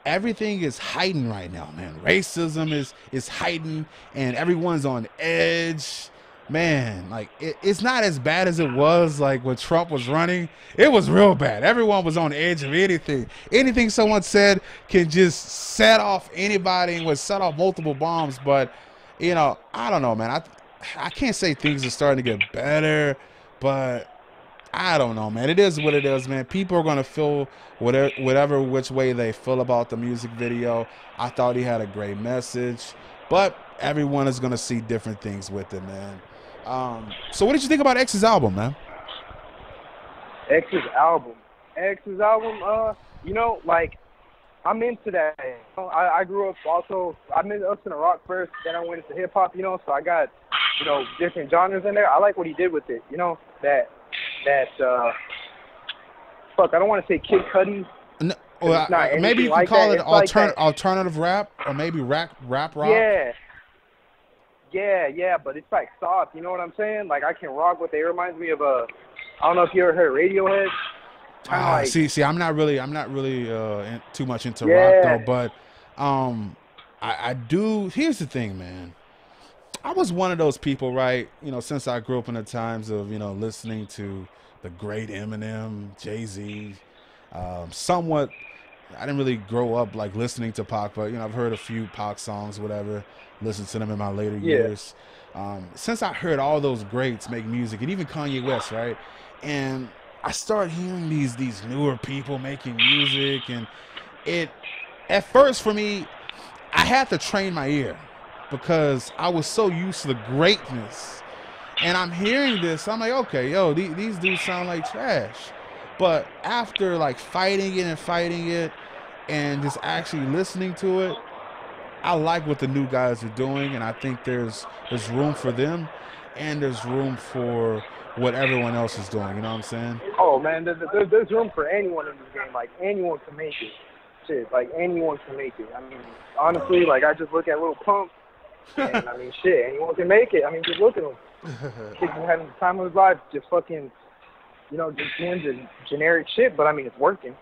everything is heightened right now, man. Racism is heightened, and everyone's on edge. Man, like it's not as bad as it was like when Trump was running. It was real bad. Everyone was on edge of anything. Anything someone said can just set off anybody and would set off multiple bombs. But, you know, I don't know, man. I can't say things are starting to get better, but I don't know, man. It is what it is, man. People are going to feel whatever which way they feel about the music video. I thought he had a great message, but everyone is going to see different things with it, man. So what did you think about X's album, man? X's album, you know, like, I'm into that. You know, I grew up also, I'm into rock first, then I went into hip-hop, you know, so I got, you know, different genres in there. I like what he did with it, you know, fuck, I don't want to say Kid Cudi. No, well, maybe you can like call that. it alternative rap, or maybe rap rock. Yeah, but it's like soft, you know what I'm saying? Like, I can rock with it. It reminds me of I don't know if you ever heard Radiohead. Like, see, I'm not really too much into rock though, but I do. Here's the thing, man. I was one of those people, right? You know, since I grew up in the times of, you know, listening to the great Eminem, Jay-Z, somewhat. I didn't really grow up like listening to Pac, but, you know, I've heard a few Pac songs, whatever. Listened to them in my later years. Since I heard all those greats make music, and even Kanye West, right? And I started hearing these newer people making music, and it, at first for me, I had to train my ear because I was so used to the greatness. And I'm hearing this, I'm like, okay, yo, these dudes sound like trash. But after like fighting it and just actually listening to it, I like what the new guys are doing, and I think there's room for them, and there's room for what everyone else is doing. You know what I'm saying? Oh man, there's room for anyone in this game. Like, anyone can make it. Shit, like, anyone can make it. I mean, honestly, like, I just look at Lil Pump, and I mean, shit, anyone can make it. I mean, just look at him. He's having the time of his life, just fucking, you know, just doing the generic shit. But I mean, it's working.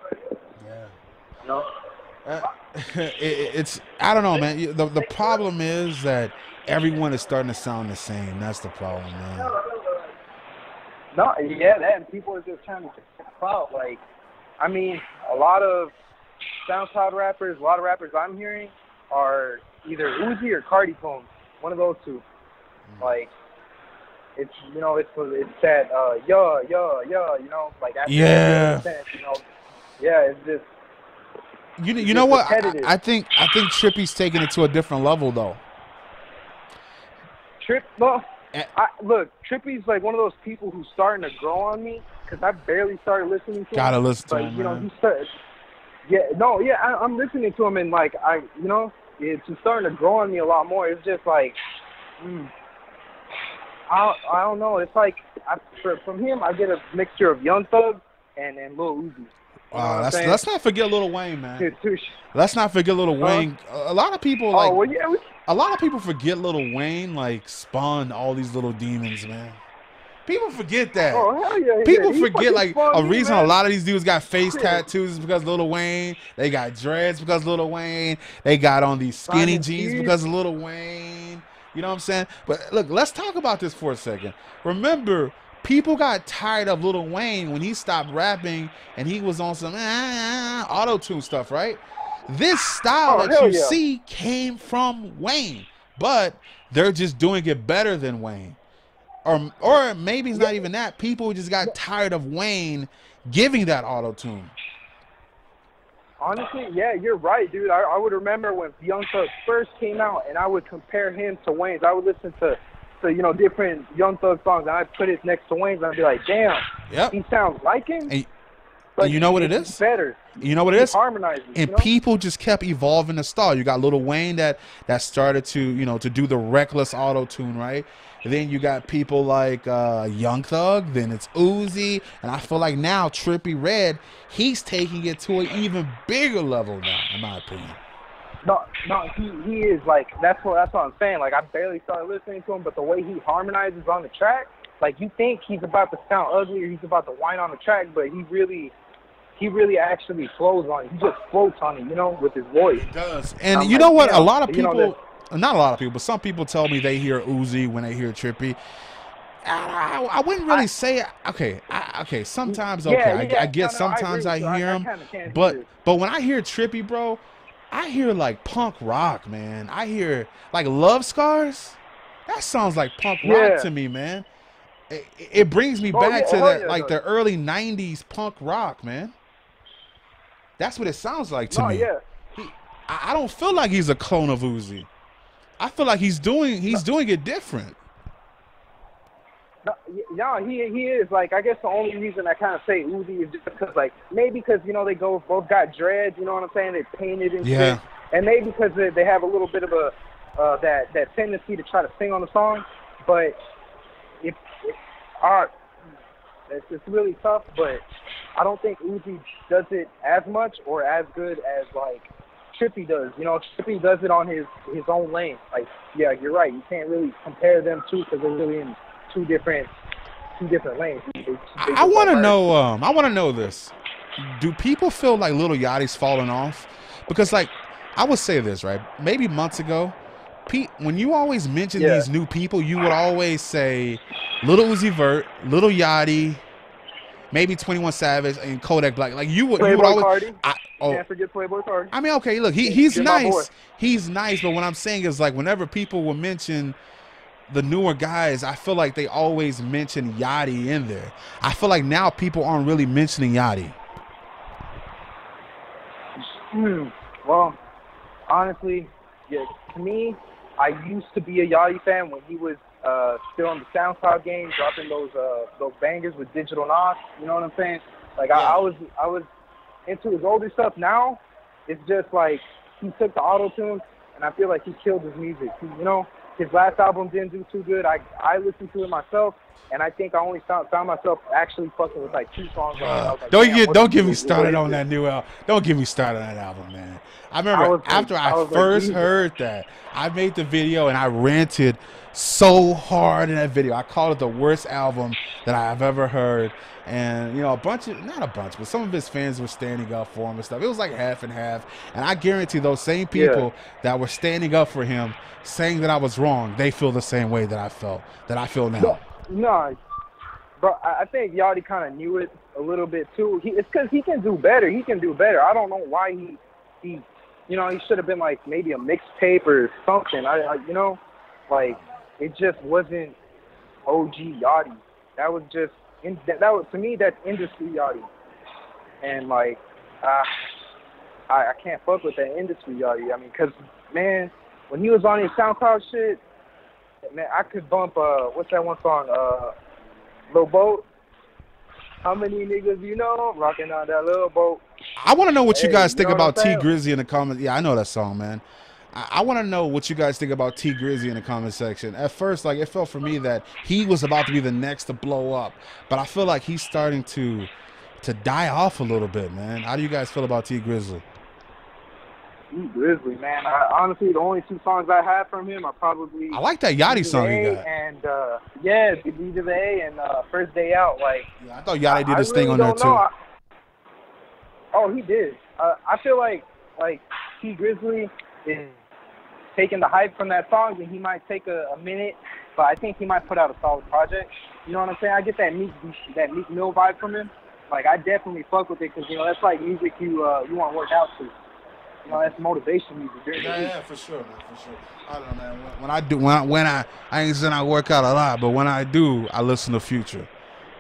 Yeah. You know. It's I don't know, man. The problem is that everyone is starting to sound the same. That's the problem, man. No, yeah, that, and people are just trying to check out. Like, I mean, a lot of SoundCloud rappers, a lot of rappers I'm hearing are either Uzi or Cardi clones. One of those two. Like, it's, you know, it's that you know, like after yeah. You know, yeah, it's just. You know what? I think Trippie's taking it to a different level, though. Look, Trippie's like one of those people who's starting to grow on me because I barely started listening to him. Gotta listen to but, him, you know, man. he started. I'm listening to him, and like you know, it's starting to grow on me a lot more. It's just like, I don't know. It's like from him, I get a mixture of Young Thug and Lil Uzi. Let's not forget Lil Wayne, man. Let's not forget Lil Wayne. A lot of people a lot of people forget Lil Wayne like spawned all these little demons, man. People forget that. Oh, hell yeah. People forget like a reason a lot of these dudes got face tattoos is because of Lil Wayne. They got dreads because of Lil Wayne. They got on these skinny jeans because of Lil Wayne. You know what I'm saying? But look, let's talk about this for a second. Remember, people got tired of Lil Wayne when he stopped rapping and he was on some auto-tune stuff, right? This style that you see came from Wayne, but they're just doing it better than Wayne. Or maybe it's not even that. People just got tired of Wayne giving that auto-tune. Honestly, yeah, you're right, dude. I would remember when Young Thug first came out, and I would compare him to Wayne's. I would listen to you know, different Young Thug songs, and I'd put it next to Wayne's, and I'd be like, damn, he sounds like him. And you know what it is? Better. You know what it is? Harmonizing. And you know? people just kept evolving the style. You got Lil Wayne that started to, you know, to do the reckless auto-tune, right? And then you got people like Young Thug, then it's Uzi, and I feel like now Trippie Redd, he's taking it to an even bigger level now, in my opinion. No, he is like that's what I'm saying. Like, I barely started listening to him, but the way he harmonizes on the track, like, you think he's about to sound ugly or he's about to whine on the track, but he really he really actually flows on it. He just floats on it, you know, with his voice. He does. And you know what? A lot of people, not a lot of people, but some people tell me they hear Uzi when they hear Trippie. I wouldn't really say it. Okay. Sometimes, I get sometimes I hear him. But when I hear Trippie, bro, I hear like punk rock, man. I hear like Love Scars. That sounds like punk rock to me, man. It brings me back to that, like the early 90s punk rock, man. That's what it sounds like to me. I don't feel like he's a clone of Uzi. I feel like he's doing it different. No, he is. Like, I guess the only reason I kind of say Uzi is just because, like, maybe because, you know, they both got dreads, you know what I'm saying? They painted and shit. And maybe because they have a little bit of a that tendency to try to sing on the song. But it's really tough. But I don't think Uzi does it as much or as good as, like, Trippie does. You know, Trippie does it on his own lane. Like, yeah, you're right. You can't really compare them two because they're really in two different lanes. I want to know. I want to know this. Do people feel like Lil Yachty's falling off? Because, like, I would say this, right? Maybe months ago, Pete, when you always mention these new people, you would always say Lil Uzi Vert, Lil Yachty, maybe 21 Savage, and Kodak Black. Like you would always. Can't forget Playboy Cardi. I mean, okay, look, he's nice. He's nice, but what I'm saying is, like, whenever people will mention the newer guys, I feel like they always mention Yachty in there. I feel like now people aren't really mentioning Yachty. Well, honestly, to me, I used to be a Yachty fan when he was still in the SoundCloud game, dropping those bangers with Digital Nas. You know what I'm saying? Like, I was into his older stuff. Now, it's just like he took the auto-tune, and I feel like he killed his music. You know? His last album didn't do too good. I listened to it myself, and I think I only found myself actually fucking with like 2 songs. Don't get me started on that new album. Don't get me started on that album, man. I remember after I first heard that, I made the video and I ranted so hard in that video. I called it the worst album that I've ever heard. And, you know, not a bunch, but some of his fans were standing up for him and stuff. It was like half and half. And I guarantee those same people that were standing up for him, saying that I was wrong, they feel the same way that I feel now. No, bro, I think Yachty kind of knew it a little bit too. It's because he can do better. I don't know why he you know, he should have been like maybe a mixtape or something. I you know, like, it just wasn't OG Yachty. That was just to me, that's industry Yachty. And, like, I can't fuck with that industry Yachty. I mean, because, man, when he was on his SoundCloud shit, man, I could bump, what's that one song, Lil Boat? How many niggas you know rocking on that little boat? I want to know what you guys think about T Grizzy in the comments. Yeah, I know that song, man. I want to know what you guys think about T Grizzy in the comment section. At first, like, it felt for me that he was about to be the next to blow up, but I feel like he's starting to die off a little bit, man. How do you guys feel about T Grizzly? T Grizzly, man. Honestly, the only 2 songs I have from him are probably I like that Yachty song he got. And the B to the A and First Day Out. Like, I thought Yachty did his thing on there too. Oh, he did. I feel like T Grizzly is taking the hype from that song, and he might take a minute, but I think he might put out a solid project. You know what I'm saying? I get that Meek Mill vibe from him. Like, I definitely fuck with it because, you know, that's like music you want to work out to. You know, that's motivation music. Yeah, for sure, man, for sure. I don't know, man. When I ain't saying I work out a lot, but when I do, I listen to Future.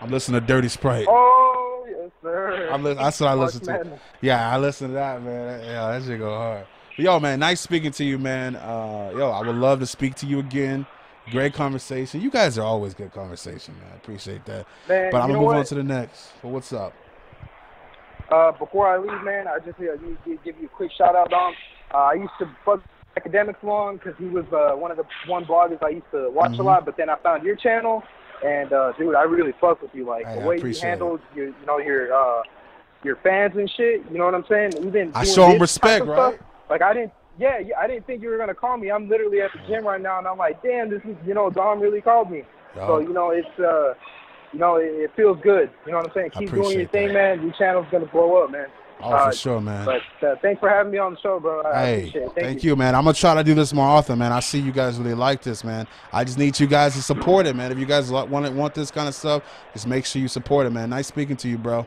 I'm listening to Dirty Sprite. Oh, yes, sir. That's what I listen to. Yeah, I listen to that, man. Yeah, that shit go hard. But yo, man, nice speaking to you, man. I would love to speak to you again. Great conversation. You guys are always good conversation, man. I appreciate that. Man, but I'm going to move on to the next. So what's up? Before I leave, man, I just need to give you a quick shout-out, Dom. I used to fuck Academics long because he was one bloggers I used to watch a lot, but then I found your channel, and, dude, I really fuck with you. Like, the way you handled your fans and shit, you know what I'm saying? Even I show them respect, right? Stuff. Like, I didn't think you were going to call me. I'm literally at the gym right now, and I'm like, damn, this is, Dom really called me. Oh. So, it's, you know, it feels good. You know what I'm saying? Keep doing your thing, man. Your channel's gonna blow up, man. Oh, for sure, man. But thanks for having me on the show, bro. I appreciate it. Thank you, man. I'm going to try to do this more often, man. I see you guys really like this, man. I just need you guys to support it, man. If you guys want this kind of stuff, just make sure you support it, man. Nice speaking to you, bro.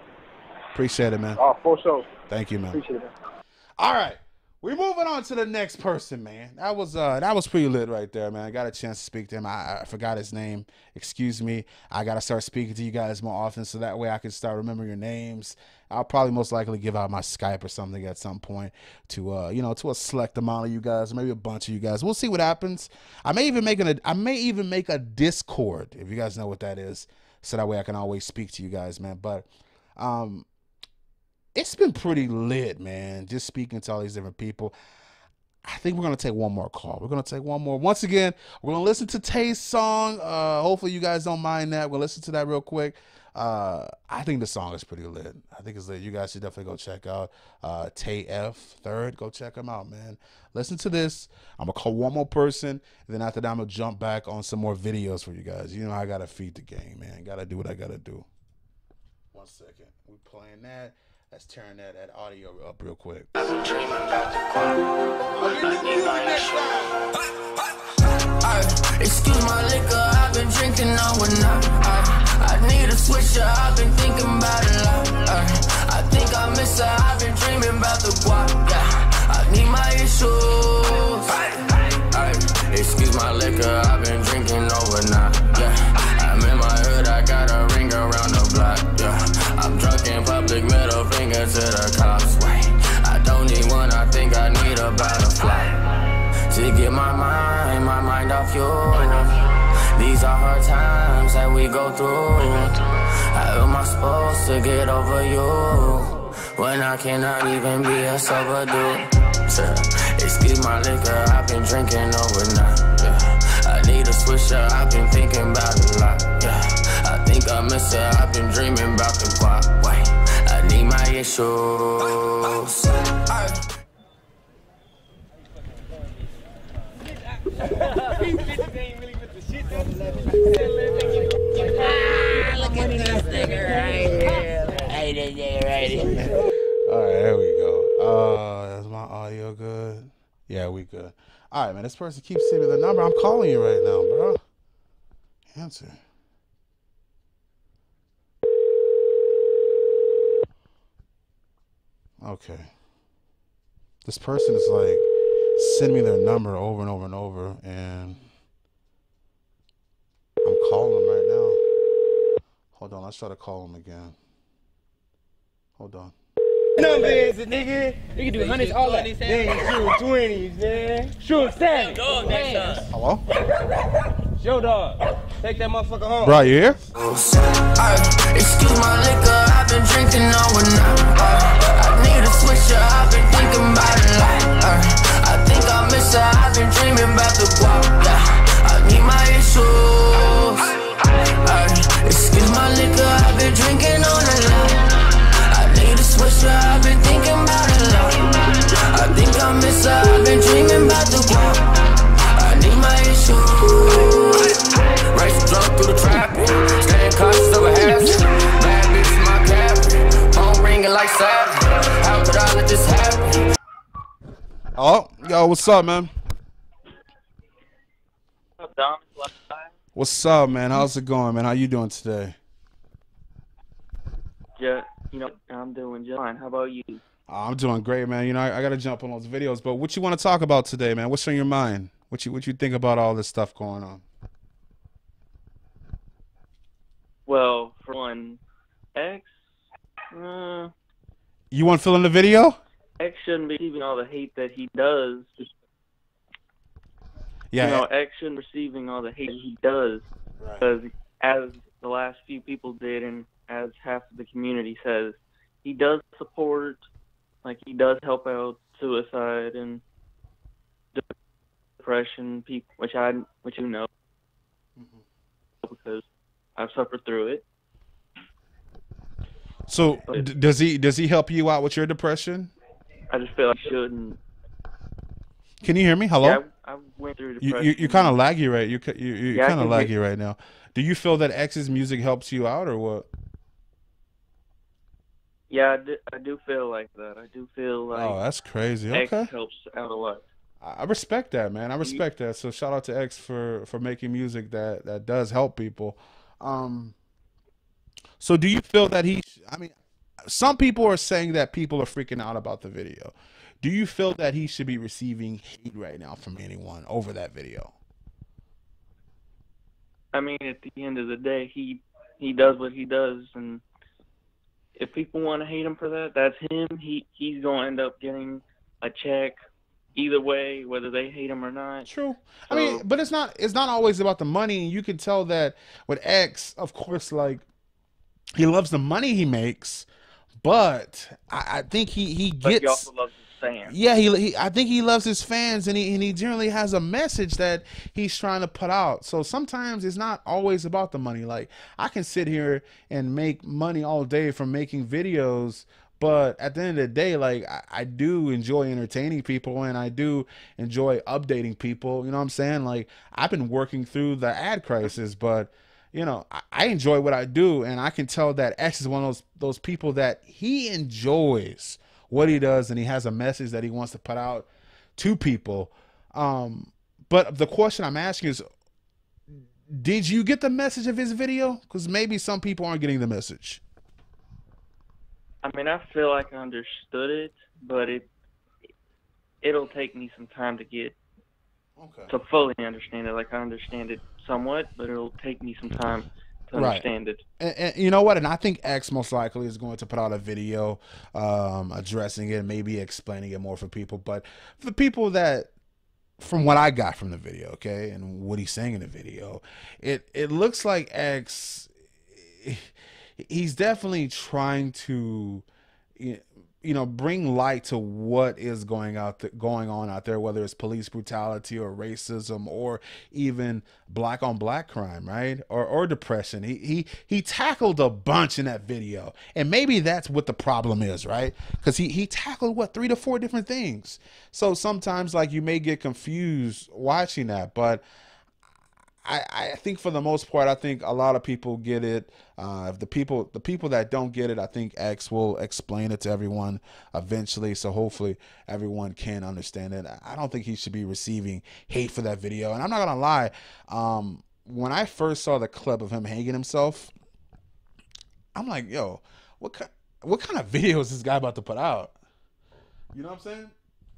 Appreciate it, man. Oh, for sure. Thank you, man. Appreciate it, man. All right. We're moving on to the next person, man. That was pretty lit right there, man. I got a chance to speak to him. I forgot his name. Excuse me. I got to start speaking to you guys more often so that way I can start remembering your names. I'll probably most likely give out my Skype or something at some point to to a select amount of you guys, or maybe a bunch of you guys. We'll see what happens. I may even make a Discord, if you guys know what that is, so that way I can always speak to you guys, man. But it's been pretty lit, man, just speaking to all these different people. I think we're going to take one more call. We're going to take one more. Once again, we're going to listen to Tay's song. Hopefully you guys don't mind that. We'll listen to that real quick. I think the song is pretty lit. I think it's lit. You guys should definitely go check out TAYF3RD. Go check him out, man. Listen to this. I'm going to call one more person, and then after that, I'm going to jump back on some more videos for you guys. You know, I got to feed the game, man. Got to do what I got to do. 1 second. We playing that. Let's turn that audio up real quick. Excuse my liquor, I've been drinking all night. I need a switcher, I've been thinking about it a lot. I think I miss her, I've been dreaming about the guap. I need my issues. Excuse my liquor, I've been drinking overnight. I'm in my hood, I got a ring around the block. I'm drunk in public, middle finger to the cops. Wait, I don't need one, I think I need a butterfly to get my mind off you. These are hard times that we go through. How am I supposed to get over you when I cannot even be a sober dude? Excuse my liquor, I've been drinking overnight. I need a swisher, I've been thinking about it a lot. I think I miss her, I've been dreaming about the guap. Wait, I need my issues. Look at this nigga right here. All right, there we go. Is my audio good? Yeah, we good. All right, man. This person keeps sending me the number. I'm calling you right now, bro. Answer. Okay. This person is like sending me their number over and over and over, and I'm calling them right now. Hold on, let's try to call them again. Hold on. Number is it, nigga? You can do hundreds, all that. Then you shoot 20s, man. Shoot 7. Hello? Show dog. Take that motherfucker home. Bro, you here? Excuse my liquor, I've been drinking overnight. I need a switcher, I've been thinking about it a lot. I think I miss her, I've been dreaming about the guap. I need my issues. Excuse my liquor, I've been drinking on a lot. Switcher, I've been thinking about it a lot. I think I miss her, I've been dreaming about the guap. I need my issues. Racing drunk through the traffic, staying cautious of a hazard. Bad bitch in my cabin, phone ringing like savage. How could I let this happen? Oh, yo, what's up, man? What's up, Dom? What's up, man? How's it going, man? How you doing today? Yeah. You know, I'm doing just fine. How about you? I'm doing great, man. You know, I got to jump on those videos. But what you want to talk about today, man? What's on your mind? What you think about all this stuff going on? Well, for one, X. You want to fill in the video? X shouldn't be receiving all the hate that he does. Yeah. You know, X shouldn't be receiving all the hate he does. Because as the last few people did, and as half of the community says, he does support, like he does help out suicide and depression people, which you know, because I've suffered through it. So does he help you out with your depression? I just feel I shouldn't. Can you hear me? Hello? Yeah, I went through depression. You kind of laggy, right? You're kind of laggy right now. Do you feel that X's music helps you out, or what? Yeah, I do feel like that. I do feel like. Oh, that's crazy. Okay. X helps out a lot. I respect that, man. I respect that. So shout out to X for making music that does help people. So do you feel that I mean, some people are saying that people are freaking out about the video. Do you feel that he should be receiving hate right now from anyone over that video? I mean, at the end of the day, he does what he does, and if people want to hate him for that, that's him. He's going to end up getting a check either way, whether they hate him or not. True. So, I mean, but it's not always about the money. You can tell that with X, of course, like, he loves the money he makes, but I think he gets. But he also loves his fans. Yeah, I think he loves his fans, and he generally has a message that he's trying to put out. So sometimes it's not always about the money. Like, I can sit here and make money all day from making videos, but at the end of the day, like, I do enjoy entertaining people, and I do enjoy updating people. You know what I'm saying? Like, I've been working through the ad crisis, but you know, I enjoy what I do, and I can tell that X is one of those people that he enjoys what he does, and he has a message that he wants to put out to people. But the question I'm asking is, did you get the message of his video? Because maybe some people aren't getting the message. I mean, I feel like I understood it, but it'll take me some time to get to fully understand it. Like, I understand it somewhat, but it'll take me some time to understand it. And you know what? And I think X most likely is going to put out a video addressing it, maybe explaining it more for people. But for the people that, from what I got from the video, okay, and what he's saying in the video, it looks like X, he's definitely trying to, you know, bring light to what is going on out there, whether it's police brutality or racism or even black on black crime, right? Or depression. He tackled a bunch in that video, and maybe that's what the problem is, right? Because he tackled 3 to 4 different things. So sometimes, like, you may get confused watching that, but I think for the most part, I think a lot of people get it. If the people that don't get it, I think X will explain it to everyone eventually. So hopefully everyone can understand it. I don't think he should be receiving hate for that video. And I'm not gonna lie, when I first saw the clip of him hanging himself, I'm like, yo, what kind of video is this guy about to put out? You know what I'm saying?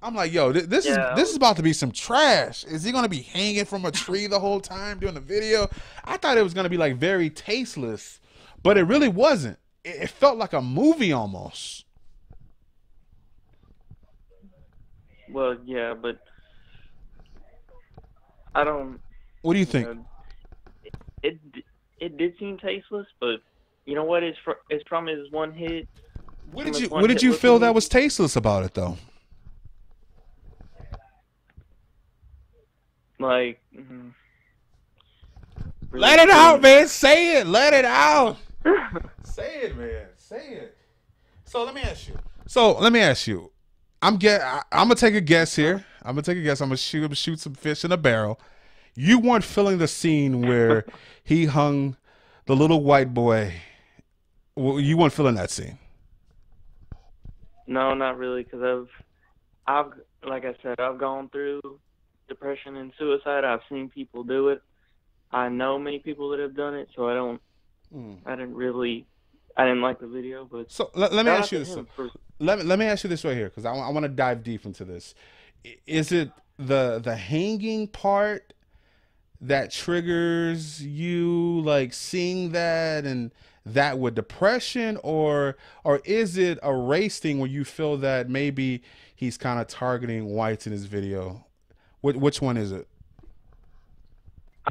I'm like, yo, this is about to be some trash. Is he gonna be hanging from a tree the whole time doing the video? I thought it was gonna be like very tasteless, but it really wasn't. It felt like a movie almost. Well, yeah, but I don't. What do you think? It did seem tasteless, but you know what? It's from his one hit. What did you feel that was tasteless about it, though? Like, let it out, man. Say it. Let it out. Say it, man. Say it. So let me ask you. I'm gonna take a guess here. I'm gonna shoot some fish in a barrel. You weren't feeling the scene where he hung the little white boy. Well, you weren't feeling that scene. No, not really, because I've like I said, I've gone through depression and suicide. I've seen people do it. I know many people that have done it, so I didn't like the video. But so let me ask you this. Let me ask you this right here, because I want to dive deep into this. Is it the hanging part that triggers you, like seeing that and that with depression, or is it a race thing where you feel that maybe he's kind of targeting whites in his video? Which one is it?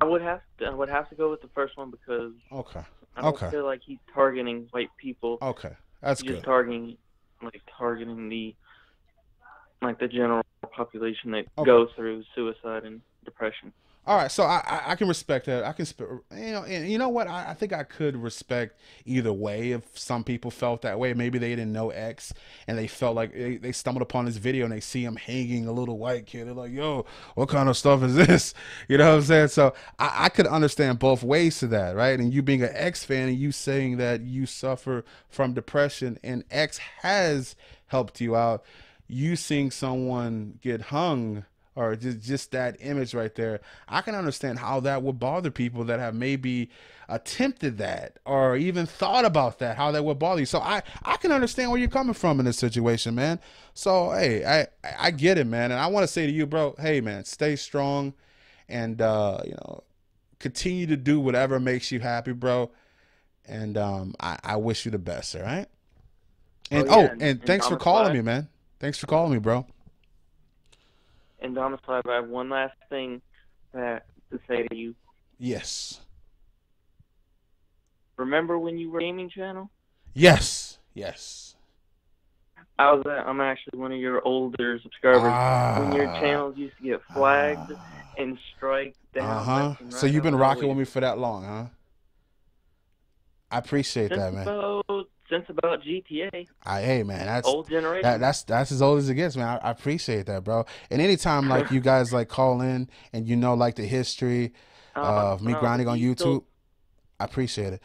I would have to go with the first one, because I don't feel like he's targeting white people. Okay, that's good. Just targeting the general population that goes through suicide and depression. All right, so I can respect that. I can, and you know what? I think I could respect either way. If some people felt that way, maybe they didn't know X and they felt like they stumbled upon this video and they see him hanging a little white kid. They're like, "Yo, what kind of stuff is this?" You know what I'm saying? So I could understand both ways to that, right? And you being an X fan and you saying that you suffer from depression and X has helped you out. You seeing someone get hung, or just that image right there, I can understand how that would bother people that have maybe attempted that or even thought about that, how that would bother you. So I can understand where you're coming from in this situation, man. So, hey, I get it, man. And I want to say to you, bro, hey, man, stay strong and, you know, continue to do whatever makes you happy, bro. And I wish you the best, all right? And, and thanks for calling me, man. Thanks for calling me, bro. And DomisLive, I have one last thing to say to you. Yes. Remember when you were a gaming channel? Yes. Yes. I'm actually one of your older subscribers. When your channels used to get flagged and strike down. Right, so you've been rocking with me for that long, huh? I appreciate that, man. Since about GTA. Hey, man, that's old generation. That's as old as it gets, man. I appreciate that, bro. And anytime like you guys like call in and you know like the history of me grinding on YouTube, I appreciate it.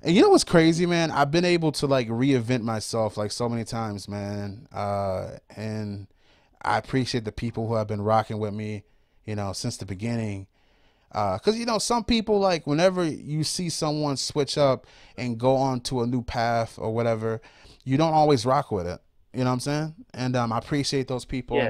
And you know what's crazy, man? I've been able to like reinvent myself like so many times, man. And I appreciate the people who have been rocking with me, you know, since the beginning. Because, you know, some people, like, whenever you see someone switch up and go on to a new path or whatever, you don't always rock with it. You know what I'm saying? And I appreciate those people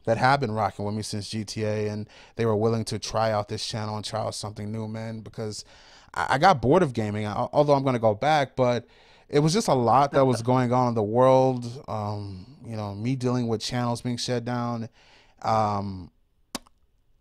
that have been rocking with me since GTA, and they were willing to try out this channel and try out something new, man, because I got bored of gaming, although I'm going to go back, but it was just a lot that was going on in the world. You know, me dealing with channels being shut down,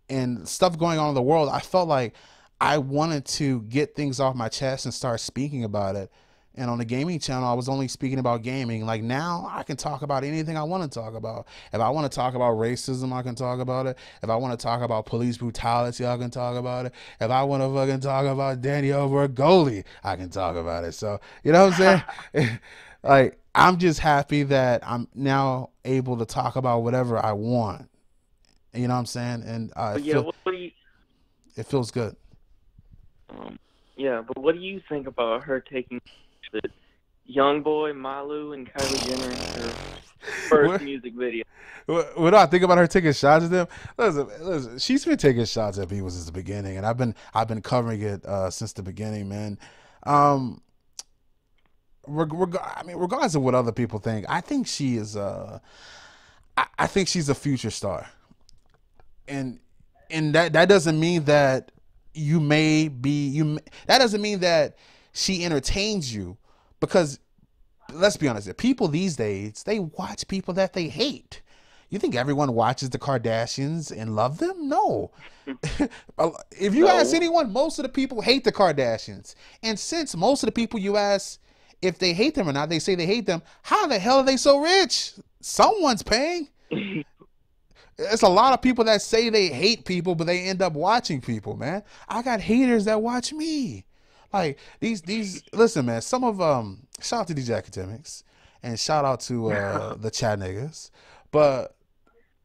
and stuff going on in the world. I felt like I wanted to get things off my chest and start speaking about it. And on the gaming channel, I was only speaking about gaming. Like now I can talk about anything I want to talk about. If I want to talk about racism, I can talk about it. If I want to talk about police brutality, I can talk about it. If I want to fucking talk about Danny over goalie, I can talk about it. So, you know what I'm saying? Like, I'm just happy that I'm now able to talk about whatever I want. You know what I'm saying? And it feels good. Yeah, but what do you think about her taking the young boy, Malu, and Kylie Jenner in her first music video? What do I think about her taking shots at them? Listen, she's been taking shots at people since the beginning, and I've been covering it since the beginning, man. Regardless of what other people think, I think she is I think she's a future star. And that doesn't mean that that doesn't mean that she entertains you, because let's be honest, people these days, they watch people that they hate. You think everyone watches the Kardashians and love them? No. If you ask anyone, most of the people hate the Kardashians. And since most of the people you ask if they hate them or not, they say they hate them, how the hell are they so rich? Someone's paying. It's a lot of people that say they hate people, but they end up watching people, man. I got haters that watch me. Like these listen, man, some of shout out to these academics and shout out to the chat niggas. But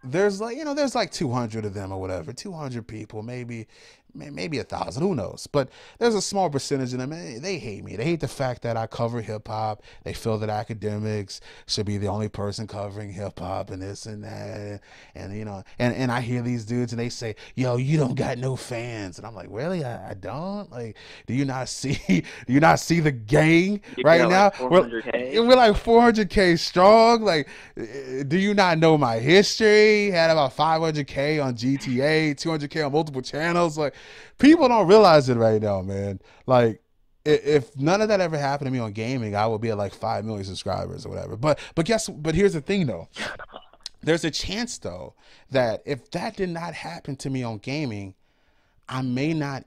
there's like 200 of them or whatever, 200 people, maybe 1,000, who knows? But there's a small percentage of them. They hate me. They hate the fact that I cover hip hop. They feel that academics should be the only person covering hip hop and this and that. And you know, and I hear these dudes and they say, "Yo, you don't got no fans." And I'm like, really? I don't. Like, do you not see the gang right now? We're like 400K strong. Like, do you not know my history? Had about 500K on GTA, 200K on multiple channels. Like, people don't realize it right now, man. Like, if none of that ever happened to me on gaming, I would be at like 5 million subscribers or whatever. But here's the thing though. There's a chance though that if that did not happen to me on gaming, I may not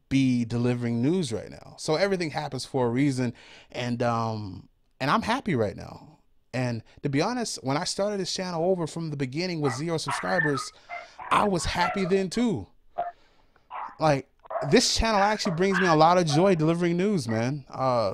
be delivering news right now. So everything happens for a reason, and I'm happy right now. And to be honest, when I started this channel over from the beginning with 0 subscribers, I was happy then too. like, this channel actually brings me a lot of joy delivering news, man.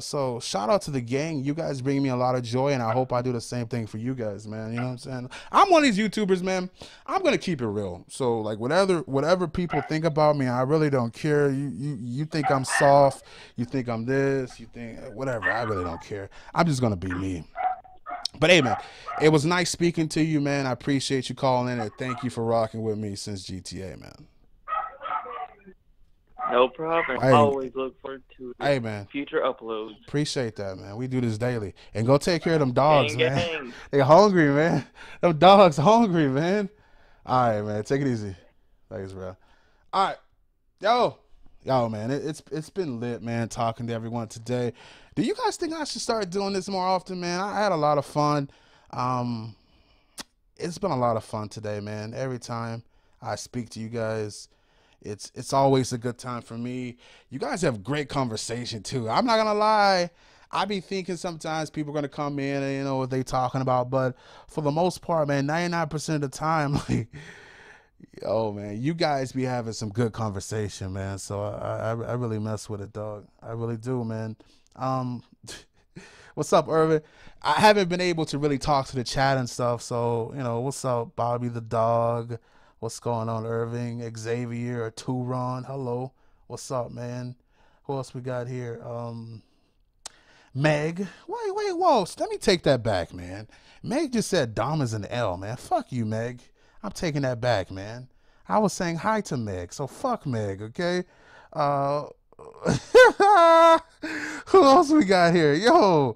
So shout out to the gang. You guys bring me a lot of joy, and I hope I do the same thing for you guys, man. You know what I'm saying? I'm one of these YouTubers, man. I'm gonna keep it real. So like whatever people think about me, I really don't care. You think I'm soft, you think I'm this, you think whatever. I really don't care. I'm just gonna be me. But hey, man, it was nice speaking to you, man. I appreciate you calling in, and thank you for rocking with me since GTA, man. No problem. I always look forward to man. Future uploads. Appreciate that, man. We do this daily. And go take care of them dogs, gang, man. Gang. They hungry, man. Them dogs hungry, man. All right, man. Take it easy. Thanks, bro. All right. Yo, man. It's been lit, man, talking to everyone today. Do you guys think I should start doing this more often, man? I had a lot of fun. It's been a lot of fun today, man. Every time I speak to you guys, it's always a good time for me. You guys have great conversation too. I'm not gonna lie. I be thinking sometimes people are gonna come in and you know what they talking about, but for the most part, man, 99% of the time, like, yo, man, you guys be having some good conversation, man. So I really mess with it, dog. I really do, man. What's up, Irvin? I haven't been able to really talk to the chat and stuff, so you know, what's up, Bobby the dog? What's going on, Irving, Xavier, or Turon? Hello. What's up, man? Who else we got here? Meg. Wait, whoa. Let me take that back, man. Meg just said Dom is an L, man. Fuck you, Meg. I'm taking that back, man. I was saying hi to Meg, so fuck Meg, okay? Who else we got here? Yo,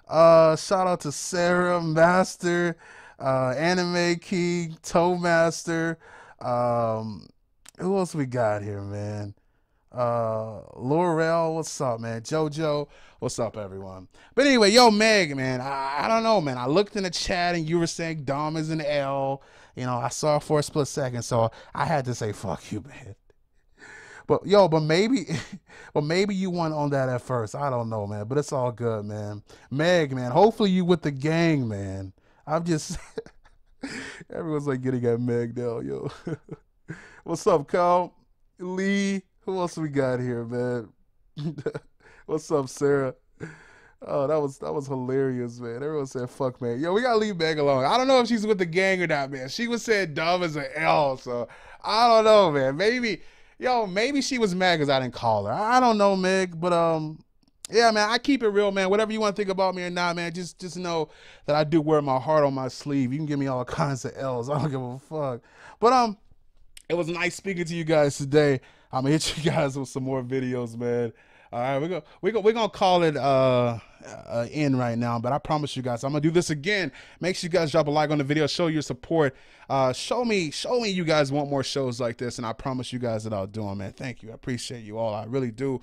shout out to Sarah, Master, Anime King, Toe Master. Who else we got here, man? Laurel, what's up, man? Jojo, what's up, everyone? But anyway, yo, Meg, man, I don't know, man. I looked in the chat and you were saying Dom is an L. You know, I saw it for a split second, so I had to say fuck you, man. But yo, but maybe you went on that at first. I don't know, man. But it's all good, man. Meg, man, hopefully you with the gang, man. I'm just everyone's like getting at Meg now, yo. What's up, Kyle? Lee? Who else we got here, man? What's up, Sarah? Oh, that was hilarious, man. Everyone said fuck, man. Yo, we gotta leave Meg alone. I don't know if she's with the gang or not, man. She was saying dumb as an L, so I don't know, man. Maybe she was mad because I didn't call her. I don't know, Meg, but yeah, man, I keep it real, man. Whatever you want to think about me or not, man, just know that I do wear my heart on my sleeve. You can give me all kinds of L's. I don't give a fuck. But it was nice speaking to you guys today. I'm gonna hit you guys with some more videos, man. All right, we're gonna call it in right now, but I promise you guys I'm gonna do this again. Make sure you guys drop a like on the video, show your support, show me you guys want more shows like this, and I promise you guys that I'll do them, man. Thank you, I appreciate you all, I really do.